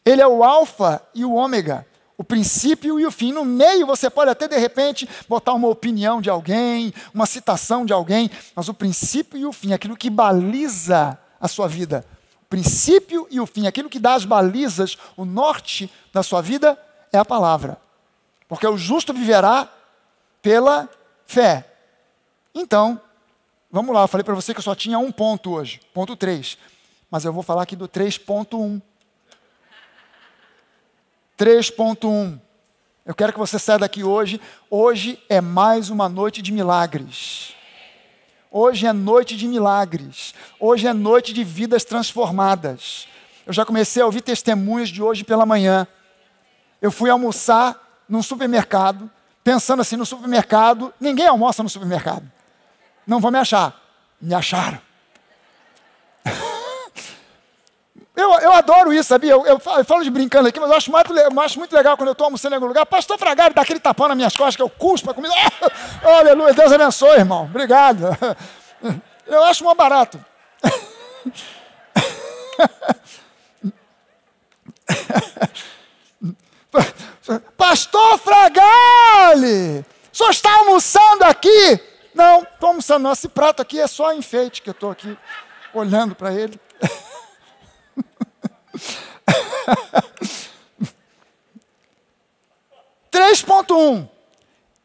Ele é o alfa e o ômega, O princípio e o fim. No meio você pode até, de repente, botar uma opinião de alguém, uma citação de alguém, mas o princípio e o fim, aquilo que baliza a sua vida. O princípio e o fim, aquilo que dá as balizas, o norte da sua vida é a palavra. Porque o justo viverá pela fé. Então, vamos lá, eu falei para você que eu só tinha um ponto hoje, ponto 3. Mas eu vou falar aqui do 3.1. 3.1. Eu quero que você saia daqui hoje. Hoje é mais uma noite de milagres. Hoje é noite de milagres. Hoje é noite de vidas transformadas. Eu já comecei a ouvir testemunhos de hoje pela manhã. Eu fui almoçar num supermercado, pensando assim, no supermercado, ninguém almoça no supermercado. Não vão me achar. Me acharam. Eu adoro isso, sabia? Eu falo de brincando aqui, mas eu acho muito legal quando eu estou almoçando em algum lugar. Pastor Fragari dá aquele tapão nas minhas costas que eu cuspo a comida. Oh, aleluia, Deus abençoe, irmão. Obrigado. Eu acho mó barato. Pastor Fragari, o senhor está almoçando aqui? Não, estou almoçando não. Esse prato aqui é só enfeite que eu estou aqui olhando para ele. 3.1.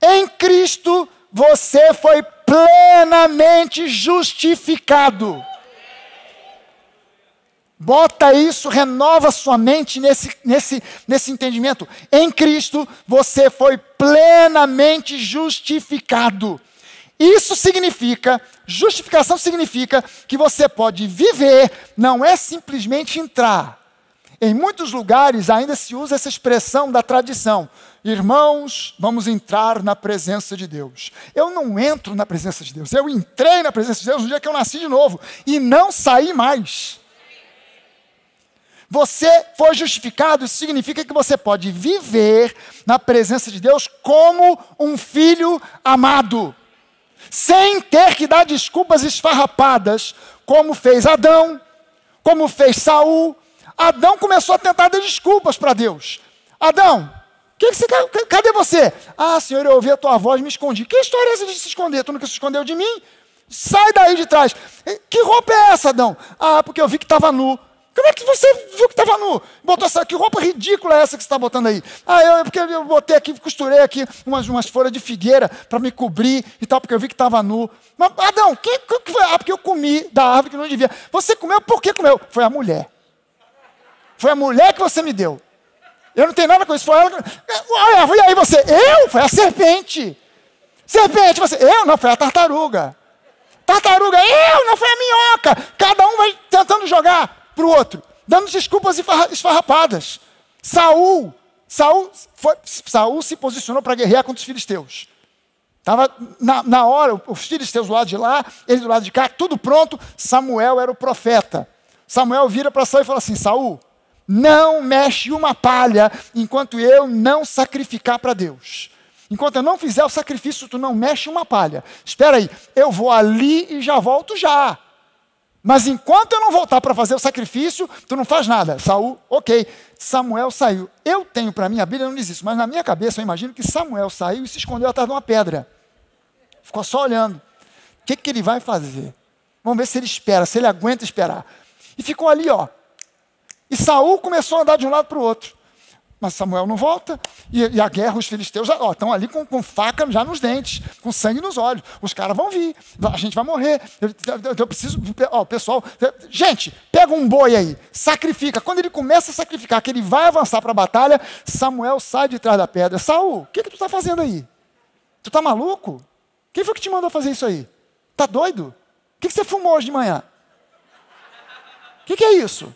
Em Cristo você foi plenamente justificado. Bota isso, renova sua mente nesse entendimento. Em Cristo você foi plenamente justificado. Isso significa, justificação significa que você pode viver, não é simplesmente entrar. Em muitos lugares ainda se usa essa expressão da tradição. Irmãos, vamos entrar na presença de Deus. Eu não entro na presença de Deus. Eu entrei na presença de Deus no dia que eu nasci de novo e não saí mais. Você foi justificado, isso significa que você pode viver na presença de Deus como um filho amado, sem ter que dar desculpas esfarrapadas, como fez Adão, como fez Saul. Adão começou a tentar dar desculpas para Deus. Adão, cadê você? Ah, Senhor, eu ouvi a tua voz e me escondi. Que história é essa de se esconder? Tu nunca se escondeu de mim? Sai daí de trás. Que roupa é essa, Adão? Ah, porque eu vi que estava nu. Como é que você viu que estava nu? Botou essa, que roupa ridícula é essa que você está botando aí? Ah, porque eu botei aqui, costurei aqui umas folhas de figueira para me cobrir e tal, porque eu vi que estava nu. Mas, Adão, que foi? Ah, porque eu comi da árvore que não devia. Você comeu, por que comeu? Foi a mulher. Foi a mulher que você me deu. Eu não tenho nada com isso, foi ela. Olha, e aí você? Eu? Foi a serpente. Serpente, você? Eu? Não, foi a tartaruga. Tartaruga, eu? Não, foi a minhoca. Cada um vai tentando jogar para o outro, dando desculpas esfarrapadas. Saul se posicionou para guerrear contra os filisteus. Estava na hora, os filisteus do lado de lá, ele do lado de cá, tudo pronto. Samuel era o profeta. Samuel vira para Saul e fala assim: Saul, não mexe uma palha enquanto eu não sacrificar para Deus. Enquanto eu não fizer o sacrifício, tu não mexe uma palha. Espera aí, eu vou ali e já volto já. Mas enquanto eu não voltar para fazer o sacrifício, tu não faz nada. Saul, ok. Samuel saiu. Eu tenho para mim, a Bíblia não diz isso, mas na minha cabeça eu imagino que Samuel saiu e se escondeu atrás de uma pedra. Ficou só olhando. O que ele vai fazer? Vamos ver se ele espera, se ele aguenta esperar. E ficou ali, ó. E Saul começou a andar de um lado para o outro. Mas Samuel não volta, e a guerra, os filisteus estão ali com faca já nos dentes, com sangue nos olhos. Os caras vão vir, a gente vai morrer. Eu preciso, pessoal, gente, pega um boi aí, sacrifica. Quando ele começa a sacrificar, que ele vai avançar para a batalha, Samuel sai de trás da pedra. Saul, o que tu está fazendo aí? Tu está maluco? Quem foi que te mandou fazer isso aí? Tá doido? O que você fumou hoje de manhã? O que é isso?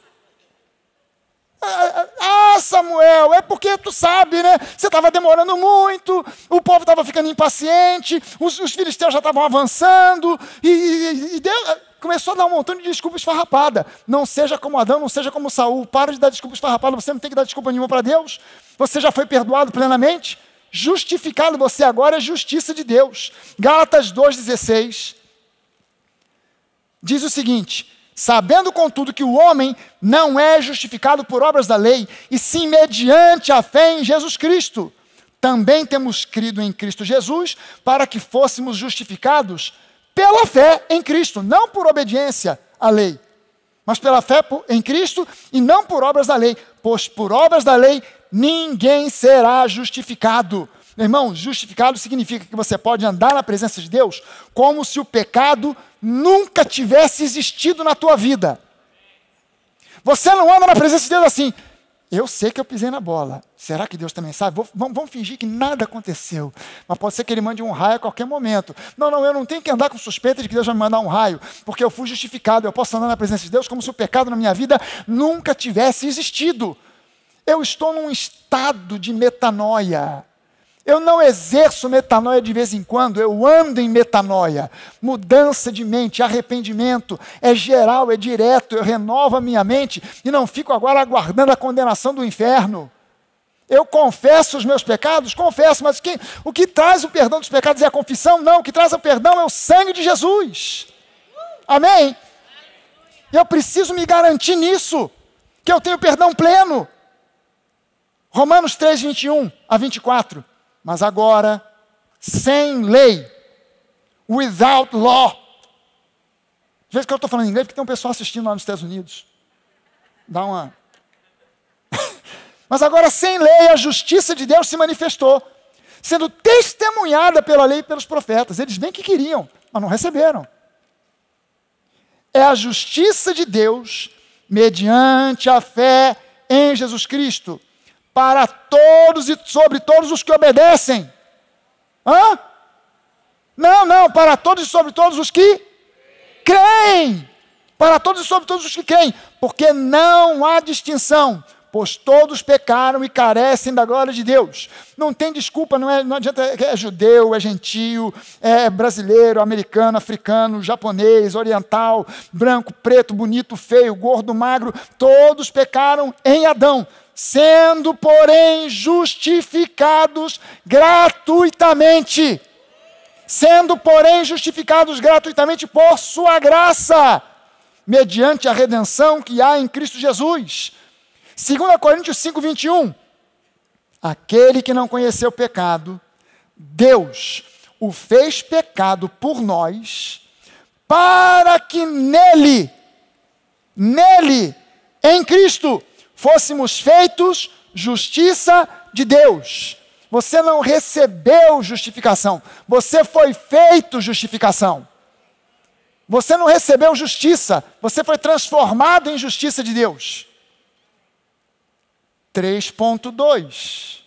Ah, Samuel, é porque tu sabe, né? Você estava demorando muito, o povo estava ficando impaciente, os filisteus já estavam avançando, e Deus começou a dar um montão de desculpas esfarrapadas. Não seja como Adão, não seja como Saul. Para de dar desculpas esfarrapadas, você não tem que dar desculpa nenhuma para Deus. Você já foi perdoado plenamente. Justificado você agora é justiça de Deus. Gálatas 2,16 diz o seguinte: Sabendo, contudo, que o homem não é justificado por obras da lei, e sim mediante a fé em Jesus Cristo. Também temos crido em Cristo Jesus para que fôssemos justificados pela fé em Cristo, não por obediência à lei, mas pela fé em Cristo e não por obras da lei, pois por obras da lei ninguém será justificado. Meu irmão, justificado significa que você pode andar na presença de Deus como se o pecado nunca tivesse existido na tua vida. Você não anda na presença de Deus assim, eu sei que eu pisei na bola, será que Deus também sabe? Vamos fingir que nada aconteceu, mas pode ser que Ele mande um raio a qualquer momento. Não, eu não tenho que andar com suspeita de que Deus vai me mandar um raio, porque eu fui justificado, eu posso andar na presença de Deus como se o pecado na minha vida nunca tivesse existido. Eu estou num estado de metanoia. Eu não exerço metanoia de vez em quando, eu ando em metanoia. Mudança de mente, arrependimento, é geral, é direto, eu renovo a minha mente e não fico agora aguardando a condenação do inferno. Eu confesso os meus pecados? Confesso, mas o que traz o perdão dos pecados é a confissão? Não, o que traz o perdão é o sangue de Jesus. Amém? E eu preciso me garantir nisso, que eu tenho perdão pleno. Romanos 3, 21 a 24. Mas agora, sem lei, without law. Às vezes que eu estou falando em inglês, porque tem um pessoal assistindo lá nos Estados Unidos. Dá uma... Mas agora, sem lei, a justiça de Deus se manifestou, sendo testemunhada pela lei e pelos profetas. Eles bem que queriam, mas não receberam. É a justiça de Deus, mediante a fé em Jesus Cristo, para todos e sobre todos os que obedecem. Hã? Não, para todos e sobre todos os que creem. Para todos e sobre todos os que creem. Porque não há distinção, pois todos pecaram e carecem da glória de Deus. Não tem desculpa, não adianta, é judeu, é gentio, é brasileiro, americano, africano, japonês, oriental, branco, preto, bonito, feio, gordo, magro, todos pecaram em Adão, sendo, porém, justificados gratuitamente. Sendo, porém, justificados gratuitamente por sua graça, mediante a redenção que há em Cristo Jesus. 2 Coríntios 5, 21. Aquele que não conheceu pecado, Deus o fez pecado por nós, para que nele, em Cristo, fôssemos feitos justiça de Deus. Você não recebeu justificação, você foi feito justificação. Você não recebeu justiça, você foi transformado em justiça de Deus. 3.2.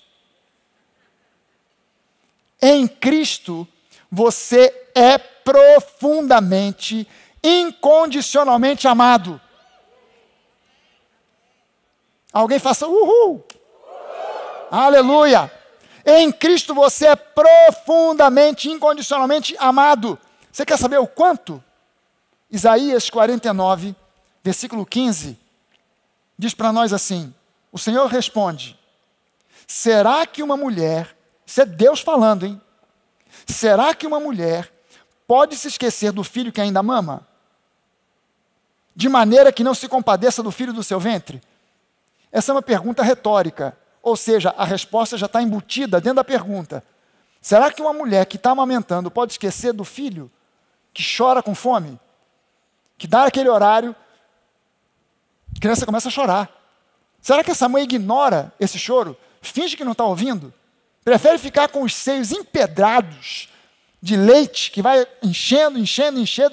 Em Cristo, você é profundamente, incondicionalmente amado. Alguém faça uhul. Aleluia. Em Cristo você é profundamente, incondicionalmente amado. Você quer saber o quanto? Isaías 49, versículo 15, diz para nós assim, o Senhor responde, será que uma mulher, isso é Deus falando, hein? Será que uma mulher pode se esquecer do filho que ainda mama? De maneira que não se compadeça do filho do seu ventre? Essa é uma pergunta retórica, ou seja, a resposta já está embutida dentro da pergunta. Será que uma mulher que está amamentando pode esquecer do filho que chora com fome? Que dá aquele horário, a criança começa a chorar. Será que essa mãe ignora esse choro? Finge que não está ouvindo? Prefere ficar com os seios empedrados de leite, que vai enchendo,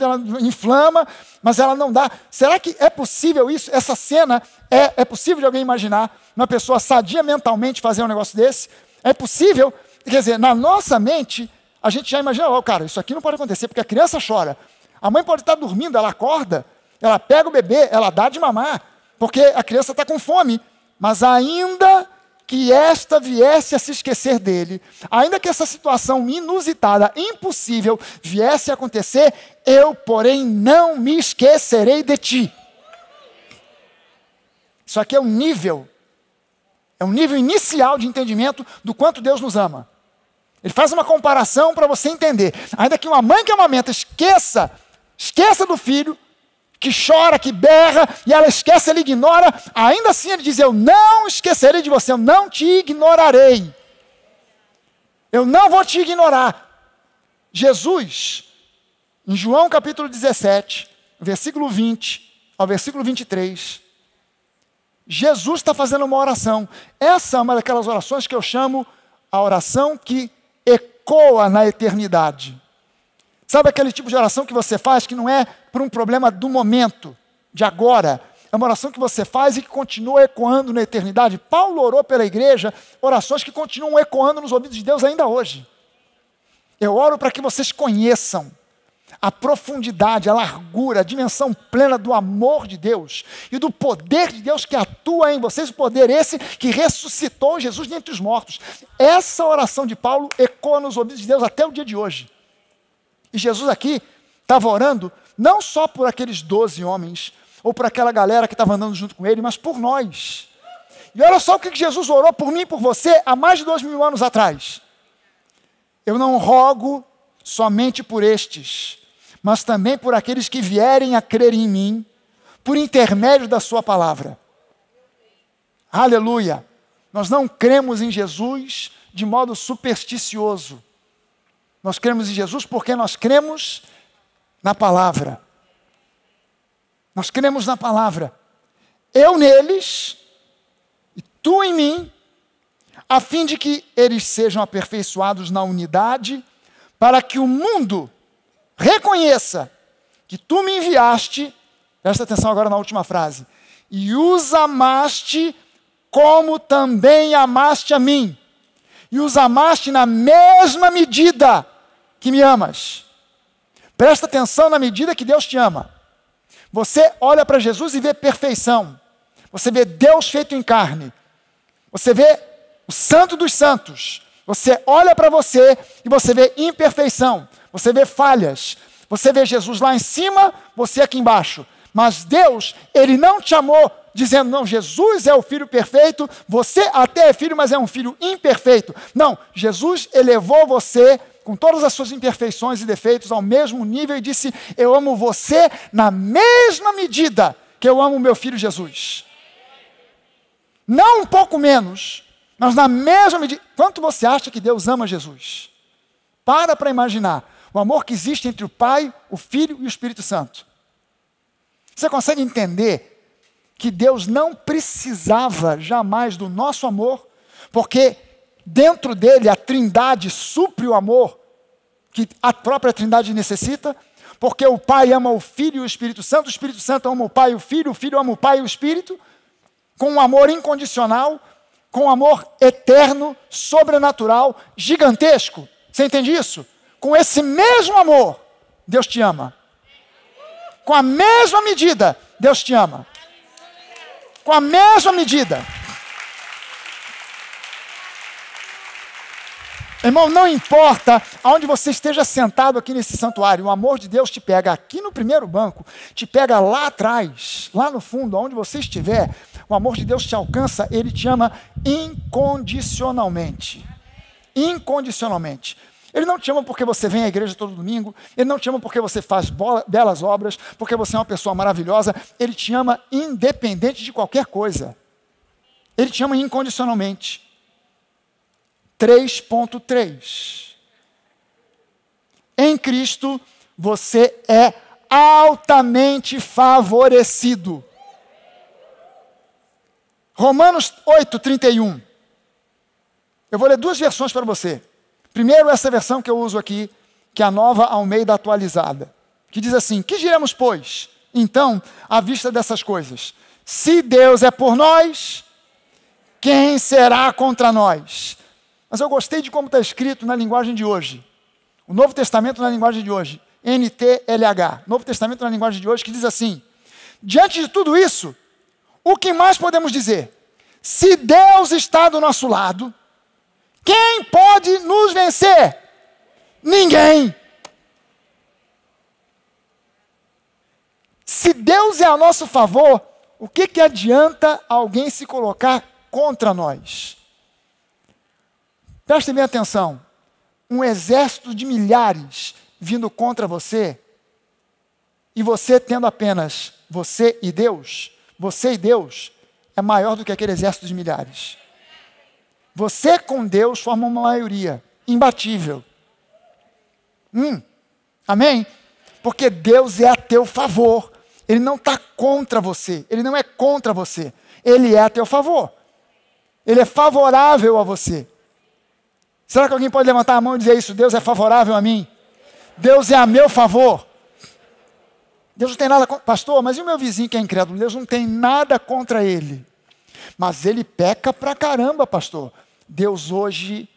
ela inflama, mas ela não dá. Será que é possível isso? Essa cena, é possível de alguém imaginar uma pessoa sadia mentalmente fazer um negócio desse? É possível? Quer dizer, na nossa mente, a gente já imagina, cara, isso aqui não pode acontecer, porque a criança chora. A mãe pode estar dormindo, ela acorda, ela pega o bebê, ela dá de mamar, porque a criança está com fome, mas ainda que esta viesse a se esquecer dele, ainda que essa situação inusitada, impossível, viesse a acontecer, eu, porém, não me esquecerei de ti. Isso aqui é um nível inicial de entendimento do quanto Deus nos ama. Ele faz uma comparação para você entender. Ainda que uma mãe que amamenta esqueça do filho, que chora, que berra, e ela esquece, ela ignora. Ainda assim ele diz, eu não esquecerei de você, eu não te ignorarei. Eu não vou te ignorar. Jesus, em João capítulo 17, versículo 20 ao versículo 23, Jesus está fazendo uma oração. Essa é uma daquelas orações que eu chamo a oração que ecoa na eternidade. Sabe aquele tipo de oração que você faz que não é por um problema do momento, de agora. É uma oração que você faz e que continua ecoando na eternidade. Paulo orou pela igreja, orações que continuam ecoando nos ouvidos de Deus ainda hoje. Eu oro para que vocês conheçam a profundidade, a largura, a dimensão plena do amor de Deus e do poder de Deus que atua em vocês, o poder esse que ressuscitou Jesus dentre os mortos. Essa oração de Paulo ecoa nos ouvidos de Deus até o dia de hoje. E Jesus aqui estava orando não só por aqueles 12 homens, ou por aquela galera que estava andando junto com ele, mas por nós. E olha só o que Jesus orou por mim e por você há mais de 2000 anos atrás. Eu não rogo somente por estes, mas também por aqueles que vierem a crer em mim, por intermédio da sua palavra. Aleluia! Nós não cremos em Jesus de modo supersticioso. Nós cremos em Jesus porque nós cremos na palavra. Nós cremos na palavra. Eu neles e tu em mim, a fim de que eles sejam aperfeiçoados na unidade, para que o mundo reconheça que tu me enviaste, presta atenção agora na última frase, e os amaste como também amaste a mim, e os amaste na mesma medida que me amas. Presta atenção na medida que Deus te ama. Você olha para Jesus e vê perfeição. Você vê Deus feito em carne. Você vê o Santo dos Santos. Você olha para você e você vê imperfeição. Você vê falhas. Você vê Jesus lá em cima, você aqui embaixo. Mas Deus, Ele não te amou dizendo, não, Jesus é o filho perfeito, você até é filho, mas é um filho imperfeito. Não, Jesus elevou você com todas as suas imperfeições e defeitos ao mesmo nível e disse, eu amo você na mesma medida que eu amo meu filho Jesus. Não um pouco menos, mas na mesma medida. Quanto você acha que Deus ama Jesus? Para imaginar o amor que existe entre o Pai, o Filho e o Espírito Santo. Você consegue entender que Deus não precisava jamais do nosso amor, porque dentro dele a Trindade supre o amor que a própria Trindade necessita, porque o Pai ama o Filho e o Espírito Santo ama o Pai e o Filho ama o Pai e o Espírito, com um amor incondicional, com um amor eterno, sobrenatural, gigantesco. Você entende isso? Com esse mesmo amor, Deus te ama. Com a mesma medida, Deus te ama. Com a mesma medida. Irmão, não importa aonde você esteja sentado aqui nesse santuário, o amor de Deus te pega aqui no primeiro banco, te pega lá atrás, lá no fundo, aonde você estiver, o amor de Deus te alcança, Ele te ama incondicionalmente. Incondicionalmente. Ele não te ama porque você vem à igreja todo domingo, Ele não te ama porque você faz belas obras, porque você é uma pessoa maravilhosa, Ele te ama independente de qualquer coisa. Ele te ama incondicionalmente. 3.3. Em Cristo, você é altamente favorecido. Romanos 8:31. Eu vou ler duas versões para você. Primeiro, essa versão que eu uso aqui, que é a Nova Almeida atualizada, que diz assim, que diremos, pois, então, à vista dessas coisas? Se Deus é por nós, quem será contra nós? Mas eu gostei de como está escrito na linguagem de hoje. O Novo Testamento na linguagem de hoje. NTLH. Novo Testamento na linguagem de hoje, que diz assim, diante de tudo isso, o que mais podemos dizer? Se Deus está do nosso lado, quem pode nos vencer? Ninguém. Se Deus é a nosso favor, o que adianta alguém se colocar contra nós? Prestem bem atenção. Um exército de milhares vindo contra você E você tendo apenas você e Deus, é maior do que aquele exército de milhares. Você com Deus forma uma maioria imbatível. Amém? Porque Deus é a teu favor. Ele não está contra você. Ele não é contra você. Ele é a teu favor. Ele é favorável a você. Será que alguém pode levantar a mão e dizer isso? Deus é favorável a mim. Deus é a meu favor. Deus não tem nada contra... Pastor, mas e o meu vizinho que é incrédulo? Deus não tem nada contra ele. Mas ele peca pra caramba, pastor. Deus hoje,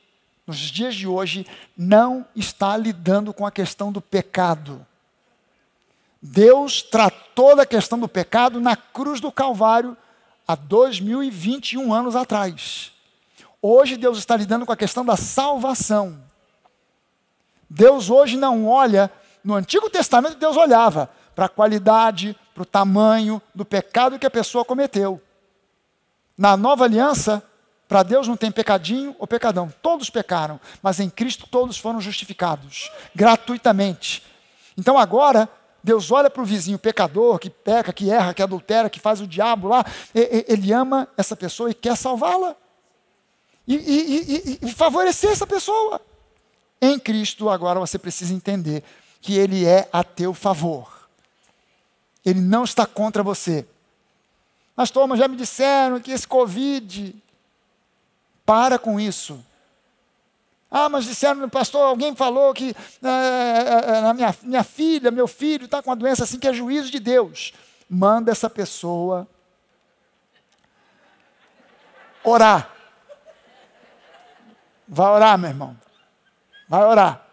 nos dias de hoje, não está lidando com a questão do pecado. Deus tratou da questão do pecado na cruz do Calvário há 2021 anos atrás. Hoje Deus está lidando com a questão da salvação. Deus hoje não olha, no Antigo Testamento Deus olhava para a qualidade, para o tamanho do pecado que a pessoa cometeu. Na Nova Aliança, para Deus não tem pecadinho ou pecadão. Todos pecaram, mas em Cristo todos foram justificados, gratuitamente. Então agora, Deus olha para o vizinho pecador, que peca, que erra, que adultera, que faz o diabo lá. Ele ama essa pessoa e quer salvá-la. E favorecer essa pessoa. Em Cristo, agora você precisa entender que Ele é a teu favor. Ele não está contra você. Pastor, mas já me disseram que esse Covid... Para com isso. Ah, mas disseram, pastor, alguém falou que minha filha, meu filho está com uma doença assim que é juízo de Deus. Manda essa pessoa orar. Vai orar, meu irmão. Vai orar.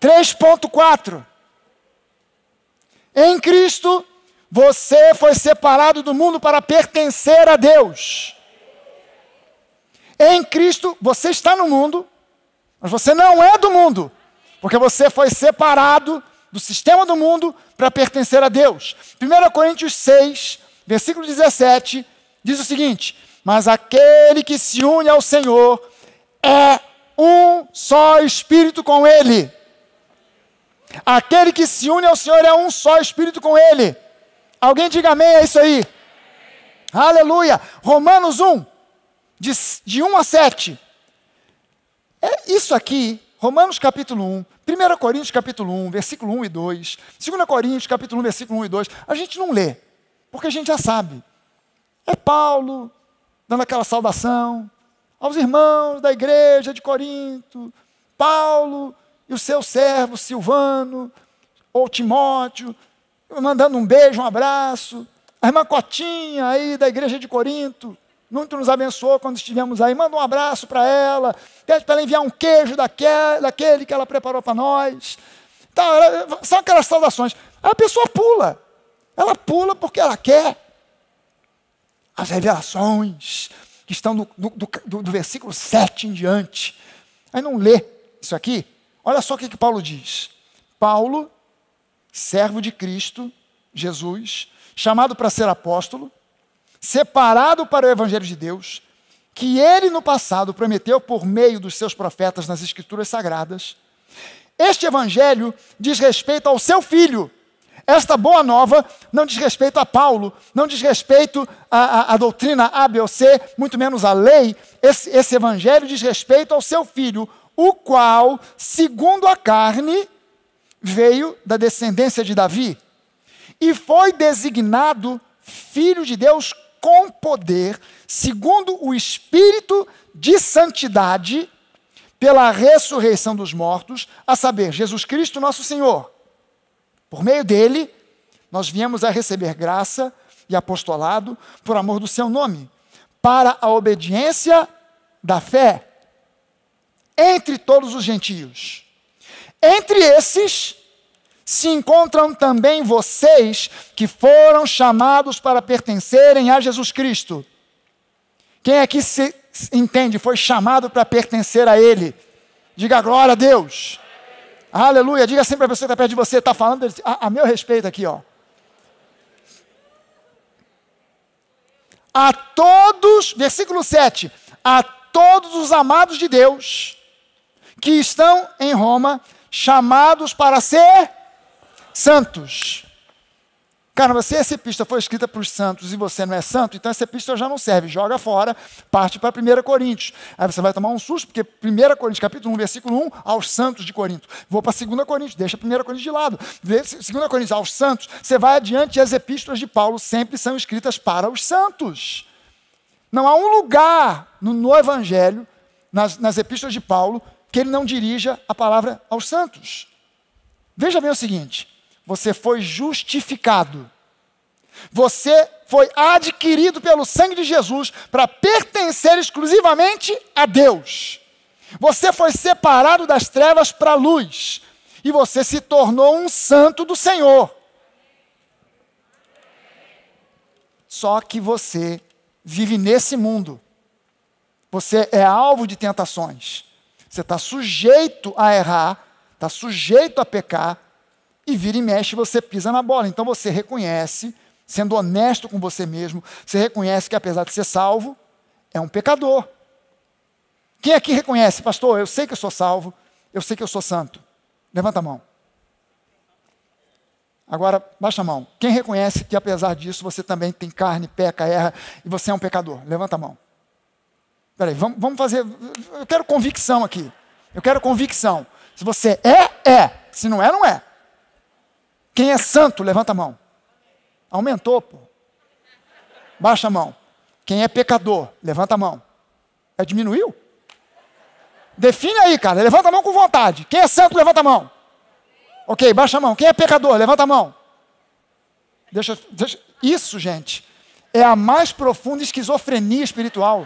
3.4. Em Cristo, você foi separado do mundo para pertencer a Deus. Em Cristo, você está no mundo, mas você não é do mundo, porque você foi separado do sistema do mundo para pertencer a Deus. 1 Coríntios 6, versículo 17, diz o seguinte: mas aquele que se une ao Senhor é um só espírito com Ele. Aquele que se une ao Senhor é um só espírito com Ele. Alguém diga amém, é isso aí. Aleluia. Romanos 1, de 1 a 7. É isso aqui, Romanos capítulo 1, 1 Coríntios capítulo 1, versículo 1 e 2, 2 Coríntios capítulo 1, versículo 1 e 2. A gente não lê, porque a gente já sabe. É Paulo dando aquela saudação aos irmãos da igreja de Corinto. Paulo e o seu servo Silvano, ou Timóteo, mandando um beijo, um abraço. A irmã Cotinha aí da igreja de Corinto, muito nos abençoou quando estivemos aí. Manda um abraço para ela, pede para ela enviar um queijo daquele que ela preparou para nós. Então, são aquelas saudações. Aí a pessoa pula. Ela pula porque ela quer as revelações que estão do versículo 7 em diante. Aí não lê isso aqui. Olha só o que Paulo diz. Paulo, servo de Cristo, Jesus, chamado para ser apóstolo, separado para o Evangelho de Deus, que ele no passado prometeu por meio dos seus profetas nas Escrituras Sagradas. Este Evangelho diz respeito ao seu Filho. Esta boa nova não diz respeito a Paulo, não diz respeito à doutrina A, B ou C, muito menos à lei. Esse Evangelho diz respeito ao seu Filho, o qual, segundo a carne, veio da descendência de Davi e foi designado Filho de Deus com poder, segundo o Espírito de santidade, pela ressurreição dos mortos, a saber, Jesus Cristo nosso Senhor. Por meio dele, nós viemos a receber graça e apostolado por amor do seu nome, para a obediência da fé entre todos os gentios. Entre esses se encontram também vocês que foram chamados para pertencerem a Jesus Cristo. Quem aqui se entende, foi chamado para pertencer a Ele? Diga glória a Deus. Aleluia. Diga sempre para a pessoa que está perto de você, está falando a meu respeito aqui, ó. A todos, versículo 7, a todos os amados de Deus que estão em Roma, chamados para ser santos. Cara, se essa epístola foi escrita para os santos e você não é santo, então essa epístola já não serve, joga fora, parte para 1 Coríntios. Aí você vai tomar um susto, porque 1 Coríntios, capítulo 1, versículo 1, aos santos de Corinto. Vou para 2 Coríntios, deixa 1 Coríntios de lado. 2 Coríntios, aos santos, você vai adiante e as epístolas de Paulo sempre são escritas para os santos. Não há um lugar no Evangelho, nas epístolas de Paulo, que ele não dirija a palavra aos santos. Veja bem o seguinte, você foi justificado. Você foi adquirido pelo sangue de Jesus para pertencer exclusivamente a Deus. Você foi separado das trevas para a luz. E você se tornou um santo do Senhor. Só que você vive nesse mundo. Você é alvo de tentações. Você está sujeito a errar, está sujeito a pecar, e vira e mexe você pisa na bola. Então você reconhece, sendo honesto com você mesmo, você reconhece que apesar de ser salvo, é um pecador. Quem aqui reconhece, pastor, eu sei que eu sou salvo, eu sei que eu sou santo? Levanta a mão. Agora, baixa a mão. Quem reconhece que apesar disso você também tem carne, peca, erra, e você é um pecador? Levanta a mão. Peraí, vamos fazer, eu quero convicção aqui. Eu quero convicção. Se você é. Se não é, não é. Quem é santo, levanta a mão. Aumentou, pô. Baixa a mão. Quem é pecador, levanta a mão. Diminuiu? Define aí, cara. Levanta a mão com vontade. Quem é santo, levanta a mão. Ok, baixa a mão. Quem é pecador, levanta a mão. Deixa. Isso, gente, é a mais profunda esquizofrenia espiritual.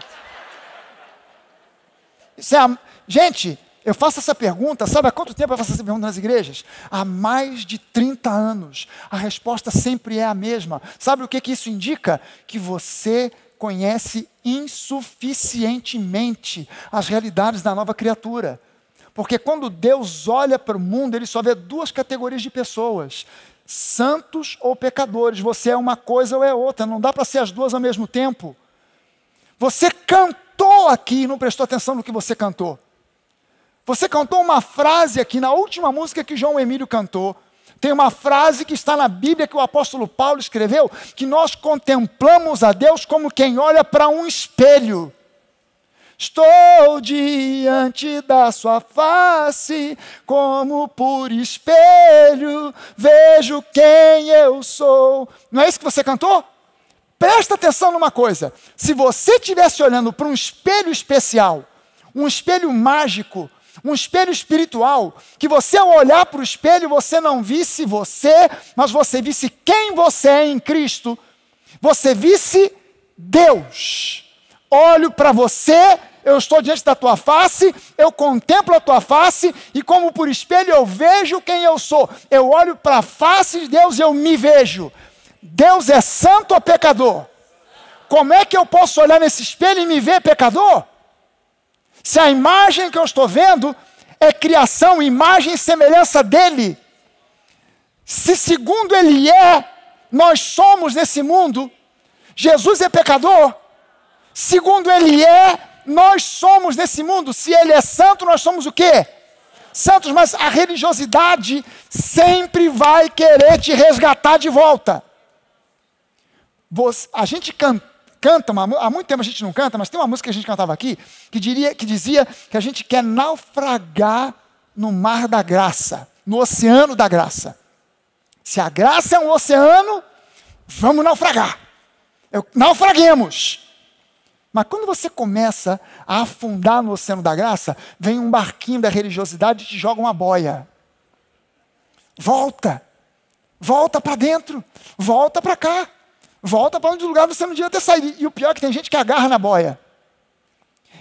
Gente, eu faço essa pergunta, sabe há quanto tempo eu faço essa pergunta nas igrejas? Há mais de 30 anos. A resposta sempre é a mesma. Sabe o que isso indica? Que você conhece insuficientemente as realidades da nova criatura. Porque quando Deus olha para o mundo, Ele só vê duas categorias de pessoas: santos ou pecadores. Você é uma coisa ou é outra, não dá para ser as duas ao mesmo tempo. Você cantou aqui e não prestou atenção no que você cantou. Você cantou uma frase aqui, na última música que João Emílio cantou, tem uma frase que está na Bíblia que o apóstolo Paulo escreveu, que nós contemplamos a Deus como quem olha para um espelho. Estou diante da sua face, como por espelho, vejo quem eu sou. Não é isso que você cantou? Presta atenção numa coisa, se você estivesse olhando para um espelho especial, um espelho mágico, um espelho espiritual, que você ao olhar para o espelho, você não visse você, mas você visse quem você é em Cristo, você visse Deus. Olho para você, eu estou diante da tua face, eu contemplo a tua face, e como por espelho eu vejo quem eu sou. Eu olho para a face de Deus e eu me vejo. Deus é santo ou pecador? Como é que eu posso olhar nesse espelho e me ver pecador? Se a imagem que eu estou vendo é criação, imagem e semelhança dele. Se segundo ele é, nós somos nesse mundo, Jesus é pecador. Segundo ele é, nós somos nesse mundo. Se ele é santo, nós somos o quê? Santos, mas a religiosidade sempre vai querer te resgatar de volta. A gente canta, há muito tempo a gente não canta, mas tem uma música que a gente cantava aqui, que dizia que a gente quer naufragar no mar da graça, no oceano da graça. Se a graça é um oceano, vamos naufragar. Naufraguemos. Mas quando você começa a afundar no oceano da graça, vem um barquinho da religiosidade e te joga uma boia. Volta para dentro, volta para cá. Volta para onde o lugar você não devia ter saído. E o pior é que tem gente que agarra na boia.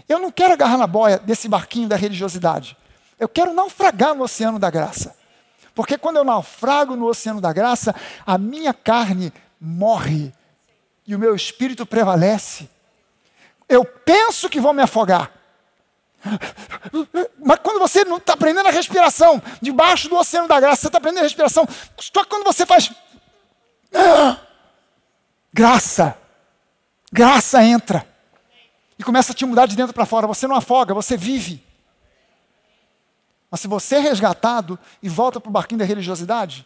Eu não quero agarrar na boia desse barquinho da religiosidade. Eu quero naufragar no oceano da graça. Porque quando eu naufrago no oceano da graça, a minha carne morre e o meu espírito prevalece. Eu penso que vou me afogar. Mas quando você não está aprendendo a respiração, debaixo do oceano da graça, você está aprendendo a respiração, só que quando você faz... Graça entra e começa a te mudar de dentro para fora. Você não afoga, você vive. Mas se você é resgatado e volta para o barquinho da religiosidade,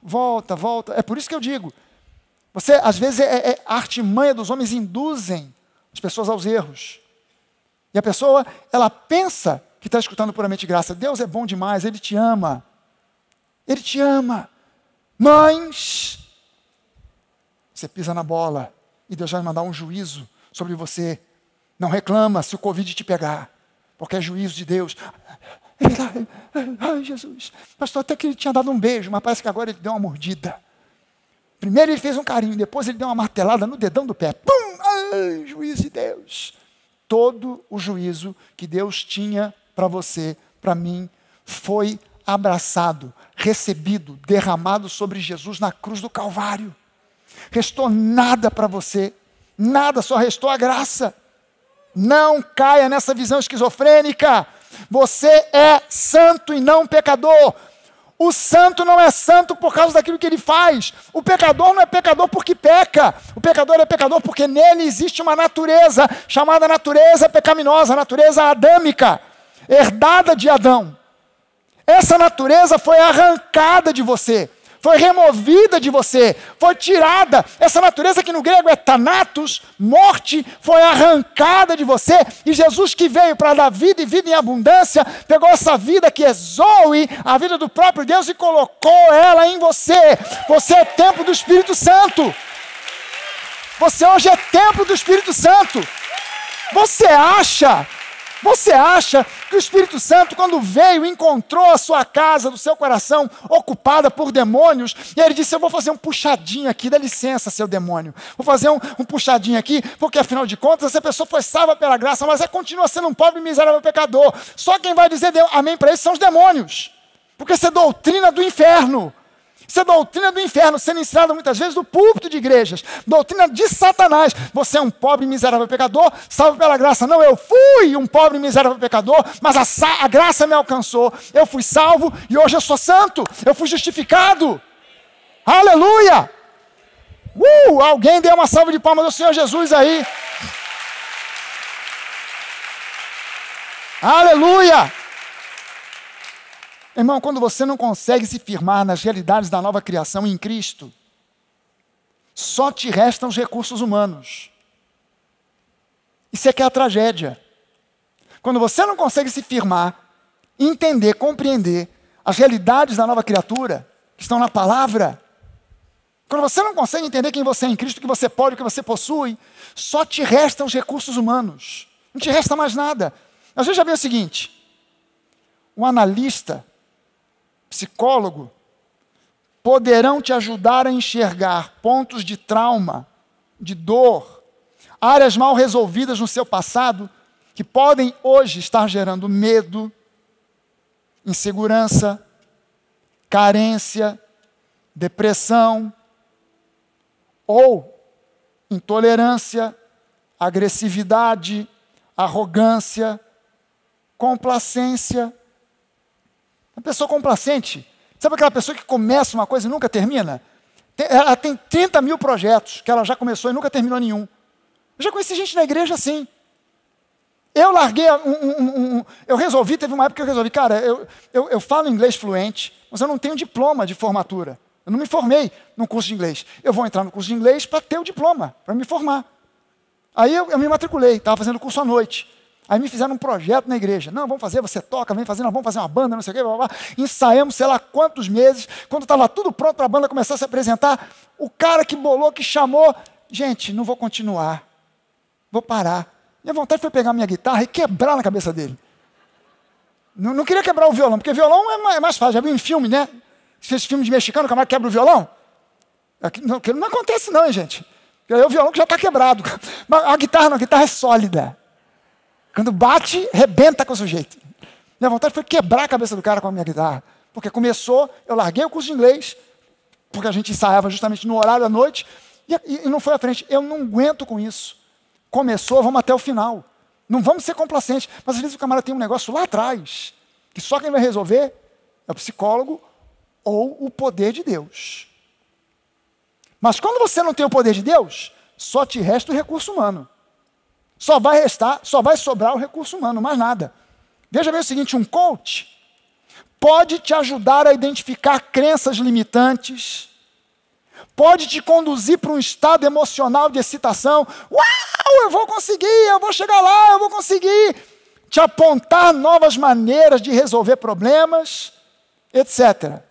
volta. É por isso que eu digo, você, às vezes, a artimanha dos homens induzem as pessoas aos erros. E a pessoa, ela pensa que está escutando puramente graça. Deus é bom demais, Ele te ama. Ele te ama. Mas você pisa na bola e Deus vai mandar um juízo sobre você. Não reclama se o Covid te pegar, porque é juízo de Deus. Ai, Jesus. Pastor, até que ele tinha dado um beijo, mas parece que agora ele deu uma mordida. Primeiro ele fez um carinho, depois ele deu uma martelada no dedão do pé. Pum! Ai, juízo de Deus. Todo o juízo que Deus tinha para você, para mim, foi abraçado, recebido, derramado sobre Jesus na cruz do Calvário. Restou nada para você, nada, só restou a graça. Não caia nessa visão esquizofrênica. Você é santo e não pecador. O santo não é santo por causa daquilo que ele faz. O pecador não é pecador porque peca. O pecador é pecador porque nele existe uma natureza chamada natureza pecaminosa, natureza adâmica, herdada de Adão. Essa natureza foi arrancada de você, foi removida de você, foi tirada. Essa natureza que no grego é thanatos, morte, foi arrancada de você. E Jesus, que veio para dar vida e vida em abundância, pegou essa vida que é Zoe, a vida do próprio Deus, e colocou ela em você. Você é templo do Espírito Santo. Você hoje é templo do Espírito Santo. Você acha que o Espírito Santo, quando veio, encontrou a sua casa, do seu coração, ocupada por demônios, e ele disse: eu vou fazer um puxadinho aqui, dá licença, seu demônio, vou fazer um puxadinho aqui, porque afinal de contas, essa pessoa foi salva pela graça, mas continua sendo um pobre e miserável pecador. Só quem vai dizer amém para isso são os demônios, porque isso é doutrina do inferno. Isso é doutrina do inferno, sendo ensinada muitas vezes do púlpito de igrejas. Doutrina de Satanás. Você é um pobre e miserável pecador, salvo pela graça. Não, eu fui um pobre e miserável pecador, mas a graça me alcançou. Eu fui salvo e hoje eu sou santo. Eu fui justificado. Aleluia! Alguém dê uma salva de palmas ao Senhor Jesus aí. Aleluia! Irmão, quando você não consegue se firmar nas realidades da nova criação em Cristo, só te restam os recursos humanos. Isso é que é a tragédia. Quando você não consegue se firmar, entender, compreender as realidades da nova criatura, que estão na palavra, quando você não consegue entender quem você é em Cristo, o que você pode, o que você possui, só te restam os recursos humanos. Não te resta mais nada. Às vezes já vem o seguinte: um analista, psicólogo, poderão te ajudar a enxergar pontos de trauma, de dor, áreas mal resolvidas no seu passado, que podem hoje estar gerando medo, insegurança, carência, depressão, ou intolerância, agressividade, arrogância, complacência. Uma pessoa complacente, sabe aquela pessoa que começa uma coisa e nunca termina? Ela tem 30 mil projetos que ela já começou e nunca terminou nenhum. Eu já conheci gente na igreja assim. Eu larguei eu resolvi, teve uma época que eu resolvi, cara, eu falo inglês fluente, mas eu não tenho diploma de formatura. Eu não me formei no curso de inglês. Eu vou entrar no curso de inglês para ter o diploma, para me formar. Aí eu me matriculei, estava fazendo curso à noite. Aí me fizeram um projeto na igreja. Não, vamos fazer, você toca, vem fazer, nós vamos fazer uma banda, não sei o quê, blá, blá, blá. Ensaiamos sei lá quantos meses. Quando estava tudo pronto para a banda começar a se apresentar, o cara que bolou, que chamou, gente, não vou continuar, vou parar. Minha vontade foi pegar minha guitarra e quebrar na cabeça dele. Não queria quebrar o violão, porque violão é mais fácil. Já viu em filme, né? Você fez filme de mexicano, o camarada quebra o violão? Não acontece não, hein, gente. Porque aí o violão que já está quebrado. Mas a guitarra não, a guitarra é sólida. Quando bate, rebenta com o sujeito. Minha vontade foi quebrar a cabeça do cara com a minha guitarra. Porque começou, eu larguei o curso de inglês, porque a gente ensaiava justamente no horário da noite, e não foi à frente. Eu não aguento com isso. Começou, vamos até o final. Não vamos ser complacentes. Mas às vezes o camarada tem um negócio lá atrás, que só quem vai resolver é o psicólogo ou o poder de Deus. Mas quando você não tem o poder de Deus, só te resta o recurso humano. Só vai sobrar o recurso humano, mais nada. Veja bem o seguinte, um coach, pode te ajudar a identificar crenças limitantes, pode te conduzir para um estado emocional de excitação. Uau, eu vou conseguir, eu vou chegar lá, eu vou conseguir. Te apontar novas maneiras de resolver problemas, etc.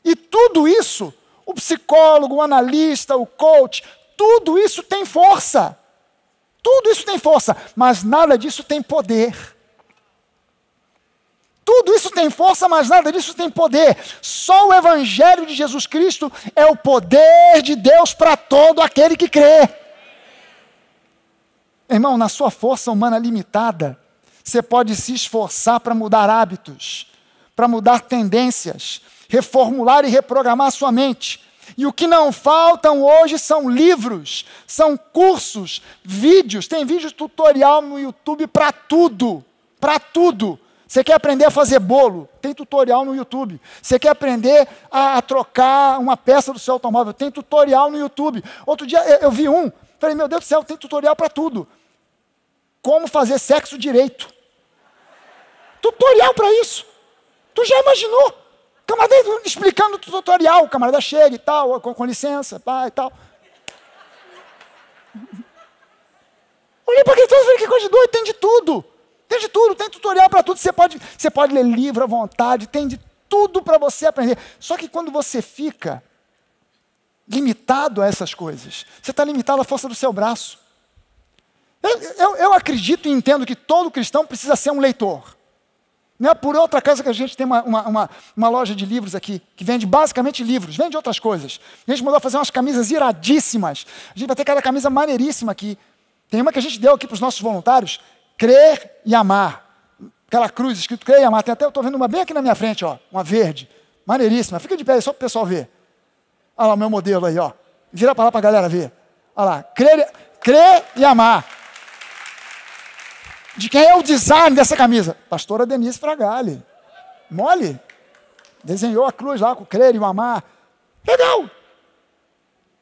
E tudo isso, o psicólogo, o analista, o coach, tudo isso tem força. Tudo isso tem força, mas nada disso tem poder. Tudo isso tem força, mas nada disso tem poder. Só o Evangelho de Jesus Cristo é o poder de Deus para todo aquele que crê. Irmão, na sua força humana limitada, você pode se esforçar para mudar hábitos, para mudar tendências, reformular e reprogramar a sua mente. E o que não faltam hoje são livros, são cursos, vídeos. Tem vídeo tutorial no YouTube para tudo, para tudo. Você quer aprender a fazer bolo? Tem tutorial no YouTube. Você quer aprender a trocar uma peça do seu automóvel? Tem tutorial no YouTube. Outro dia eu vi falei, meu Deus do céu, tem tutorial para tudo. Como fazer sexo direito. Tutorial para isso. Tu já imaginou? Camarada explicando o tutorial, o camarada chega e tal, com licença, pá e tal. Olhei para aquele troço e falei, que coisa de doido, tem de tudo. Tem de tudo, tem tutorial para tudo. Você pode ler livro à vontade, tem de tudo para você aprender. Só que quando você fica limitado a essas coisas, você está limitado à força do seu braço. Eu acredito e entendo que todo cristão precisa ser um leitor. Não é por outra causa que a gente tem uma loja de livros aqui, que vende basicamente livros, vende outras coisas. A gente mandou fazer umas camisas iradíssimas. A gente vai ter cada camisa maneiríssima aqui. Tem uma que a gente deu aqui para os nossos voluntários, Crer e Amar. Aquela cruz escrito Crer e Amar. Tem até, eu estou vendo uma bem aqui na minha frente, ó, uma verde. Maneiríssima. Fica de pé aí, só para o pessoal ver. Olha lá o meu modelo aí, ó. Vira para lá para a galera ver. Olha lá, Crer e Amar. De quem é o design dessa camisa? Pastora Denise Fragali. Mole. Desenhou a cruz lá com o Crer e o Amar. Legal.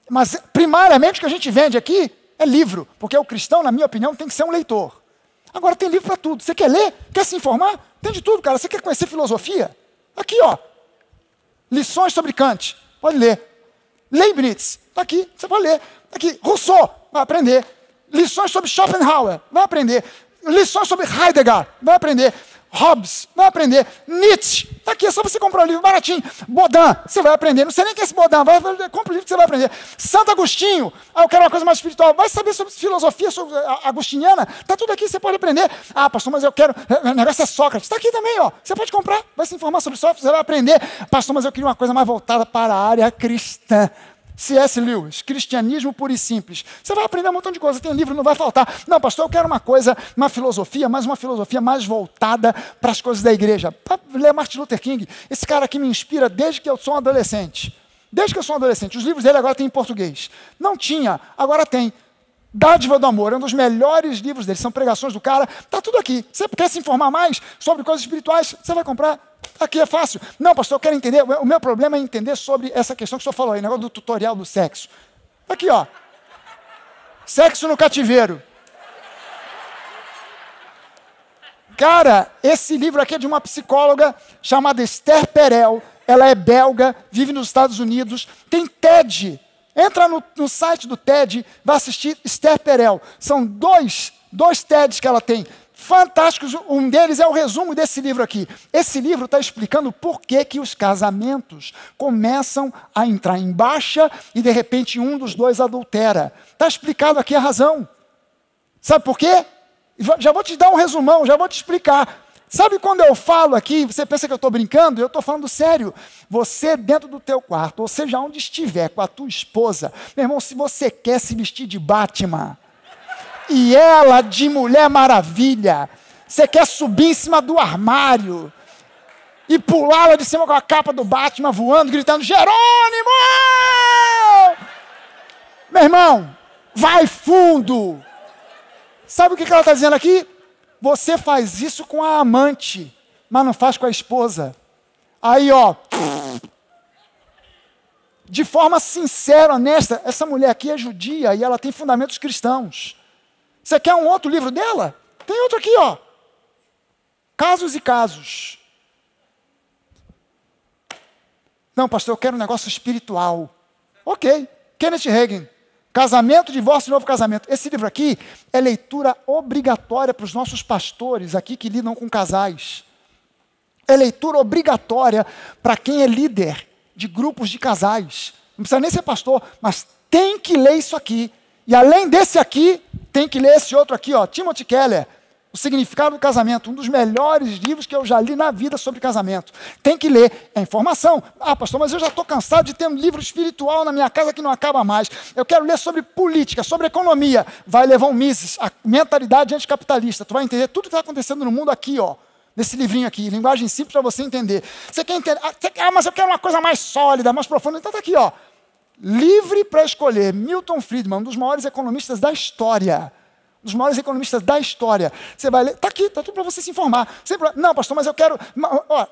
Mas, primariamente, o que a gente vende aqui é livro. Porque o cristão, na minha opinião, tem que ser um leitor. Agora, tem livro para tudo. Você quer ler? Quer se informar? Tem de tudo, cara. Você quer conhecer filosofia? Aqui, ó. Lições sobre Kant. Pode ler. Leibniz. Está aqui. Você pode ler. Aqui. Rousseau. Vai aprender. Lições sobre Schopenhauer. Vai aprender. Lições sobre Heidegger, vai aprender. Hobbes, vai aprender. Nietzsche, está aqui, é só você comprar um livro baratinho. Baudin, você vai aprender. Não sei nem quem é esse Baudin, compra o livro que você vai aprender. Santo Agostinho, eu quero uma coisa mais espiritual. Vai saber sobre filosofia, sobre agostiniana. Está tudo aqui, você pode aprender. Ah, pastor, mas eu quero. O negócio é Sócrates. Está aqui também, ó. Você pode comprar, vai se informar sobre Sócrates, você vai aprender. Pastor, mas eu queria uma coisa mais voltada para a área cristã. C.S. Lewis, Cristianismo Puro e Simples. Você vai aprender um montão de coisa, tem livro, não vai faltar. Não, pastor, eu quero uma coisa, uma filosofia mais voltada para as coisas da igreja. Para ler Martin Luther King. Esse cara aqui me inspira desde que eu sou um adolescente. Desde que eu sou um adolescente. Os livros dele agora tem em português. Não tinha, agora tem. Dádiva do Amor, é um dos melhores livros dele, são pregações do cara. Está tudo aqui. Você quer se informar mais sobre coisas espirituais? Você vai comprar. Aqui é fácil. Não, pastor, eu quero entender. O meu problema é entender sobre essa questão que o senhor falou aí, negócio do tutorial do sexo. Aqui, ó. Sexo no cativeiro. Cara, esse livro aqui é de uma psicóloga chamada Esther Perel. Ela é belga, vive nos Estados Unidos. Tem TED. Entra no site do TED, vai assistir Esther Perel. São dois TEDs que ela tem. Fantásticos, um deles é o resumo desse livro aqui. Esse livro está explicando por que os casamentos começam a entrar em baixa e de repente um dos dois adultera. Está explicado aqui a razão. Sabe por quê? Já vou te dar um resumão, já vou te explicar. Sabe quando eu falo aqui, você pensa que eu estou brincando? Eu estou falando sério. Você dentro do teu quarto, ou seja, onde estiver com a tua esposa, meu irmão, se você quer se vestir de Batman, e ela de Mulher Maravilha, você quer subir em cima do armário e pular lá de cima com a capa do Batman voando, gritando, Jerônimo! Meu irmão, vai fundo! Sabe o que ela está dizendo aqui? Você faz isso com a amante, mas não faz com a esposa. Aí, ó, de forma sincera, honesta, essa mulher aqui é judia e ela tem fundamentos cristãos. Você quer um outro livro dela? Tem outro aqui, ó. Casos e Casos. Não, pastor, eu quero um negócio espiritual. Ok, Kenneth Hagin, Casamento, Divórcio e Novo Casamento. Esse livro aqui é leitura obrigatória para os nossos pastores aqui que lidam com casais. É leitura obrigatória para quem é líder de grupos de casais. Não precisa nem ser pastor, mas tem que ler isso aqui. E além desse aqui, tem que ler esse outro aqui, ó, Timothy Keller, O Significado do Casamento, um dos melhores livros que eu já li na vida sobre casamento. Tem que ler, é informação. Ah, pastor, mas eu já estou cansado de ter um livro espiritual na minha casa que não acaba mais. Eu quero ler sobre política, sobre economia. Vai ler Von Mises, a mentalidade anticapitalista. Tu vai entender tudo que está acontecendo no mundo aqui, ó. Nesse livrinho aqui, linguagem simples para você entender. Você quer entender? Mas eu quero uma coisa mais sólida, mais profunda. Então está aqui, ó. Livre para escolher. Milton Friedman, um dos maiores economistas da história. Um dos maiores economistas da história. Você vai ler, está aqui, está tudo para você se informar. Não, pastor, mas eu quero... Ó,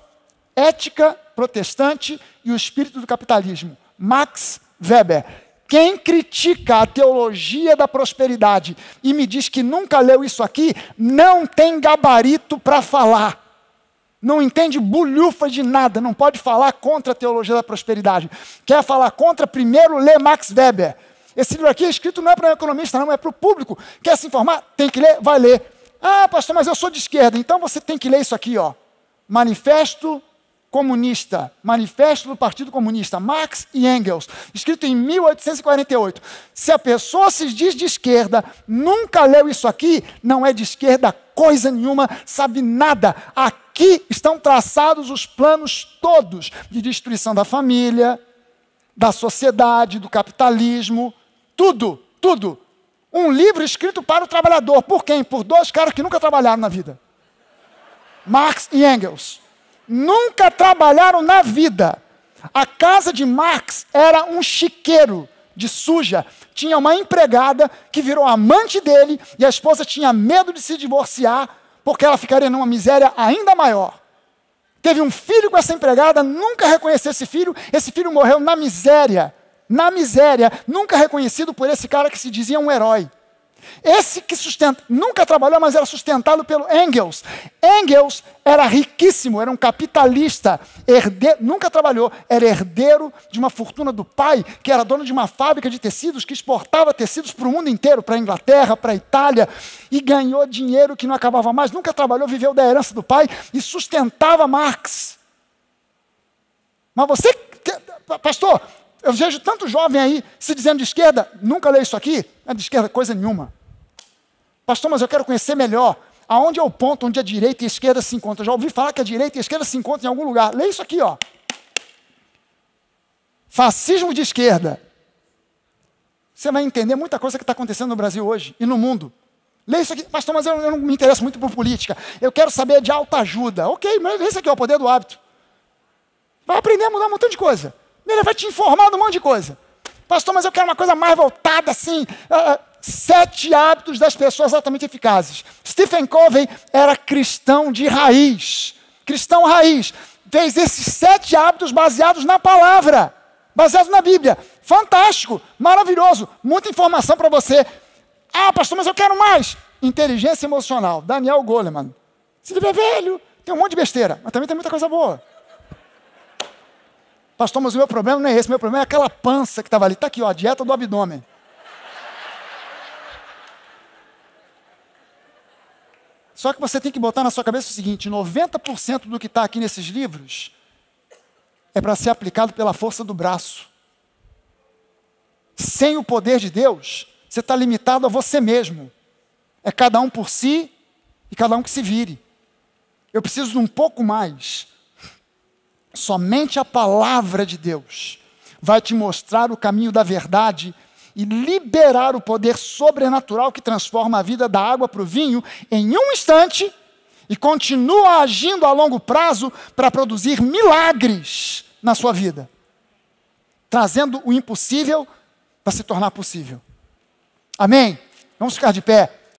Ética Protestante e o Espírito do Capitalismo. Max Weber. Quem critica a teologia da prosperidade e me diz que nunca leu isso aqui, não tem gabarito para falar. Não entende bulhufa de nada, não pode falar contra a teologia da prosperidade. Quer falar contra, primeiro lê Max Weber. Esse livro aqui é escrito não é para um economista, não, é para o público. Quer se informar? Tem que ler? Vai ler. Ah, pastor, mas eu sou de esquerda, então você tem que ler isso aqui, ó. Manifesto Comunista, Manifesto do Partido Comunista, Marx e Engels, escrito em 1848. Se a pessoa se diz de esquerda, nunca leu isso aqui, não é de esquerda coisa nenhuma, sabe nada. Aqui estão traçados os planos todos de destruição da família, da sociedade, do capitalismo, tudo, tudo. Um livro escrito para o trabalhador. Por quem? Por dois caras que nunca trabalharam na vida. Marx e Engels. Nunca trabalharam na vida. A casa de Marx era um chiqueiro de suja. Tinha uma empregada que virou amante dele e a esposa tinha medo de se divorciar porque ela ficaria numa miséria ainda maior. Teve um filho com essa empregada, nunca reconheceu esse filho morreu na miséria, nunca reconhecido por esse cara que se dizia um herói. Esse que sustenta, nunca trabalhou, mas era sustentado pelo Engels. Engels era riquíssimo, era um capitalista, nunca trabalhou, era herdeiro de uma fortuna do pai, que era dono de uma fábrica de tecidos, que exportava tecidos para o mundo inteiro, para a Inglaterra, para a Itália, e ganhou dinheiro que não acabava mais, nunca trabalhou, viveu da herança do pai e sustentava Marx. Mas você, pastor, eu vejo tanto jovem aí se dizendo de esquerda, nunca leu isso aqui, não é de esquerda coisa nenhuma. Pastor, mas eu quero conhecer melhor aonde é o ponto onde a direita e a esquerda se encontram. Eu já ouvi falar que a direita e a esquerda se encontram em algum lugar. Lê isso aqui, ó. Fascismo de esquerda. Você vai entender muita coisa que está acontecendo no Brasil hoje e no mundo. Lê isso aqui. Pastor, mas eu não me interesso muito por política. Eu quero saber de autoajuda. Ok, mas lê isso aqui, ó, o poder do hábito. Vai aprender a mudar um montão de coisa. Ele vai te informar de um monte de coisa. Pastor, mas eu quero uma coisa mais voltada assim... 7 hábitos das pessoas altamente eficazes. Stephen Covey era cristão de raiz. Cristão raiz. Fez esses 7 hábitos baseados na palavra. Baseados na Bíblia. Fantástico. Maravilhoso. Muita informação para você. Ah, pastor, mas eu quero mais. Inteligência emocional. Daniel Goleman. Esse livro é velho. Tem um monte de besteira. Mas também tem muita coisa boa. Pastor, mas o meu problema não é esse. O meu problema é aquela pança que estava ali. Está aqui, ó, a dieta do abdômen. Só que você tem que botar na sua cabeça o seguinte, 90% do que está aqui nesses livros é para ser aplicado pela força do braço. Sem o poder de Deus, você está limitado a você mesmo. É cada um por si e cada um que se vire. Eu preciso de um pouco mais. Somente a palavra de Deus vai te mostrar o caminho da verdade e liberar o poder sobrenatural que transforma a vida da água para o vinho em um instante e continua agindo a longo prazo para produzir milagres na sua vida, trazendo o impossível para se tornar possível. Amém? Vamos ficar de pé.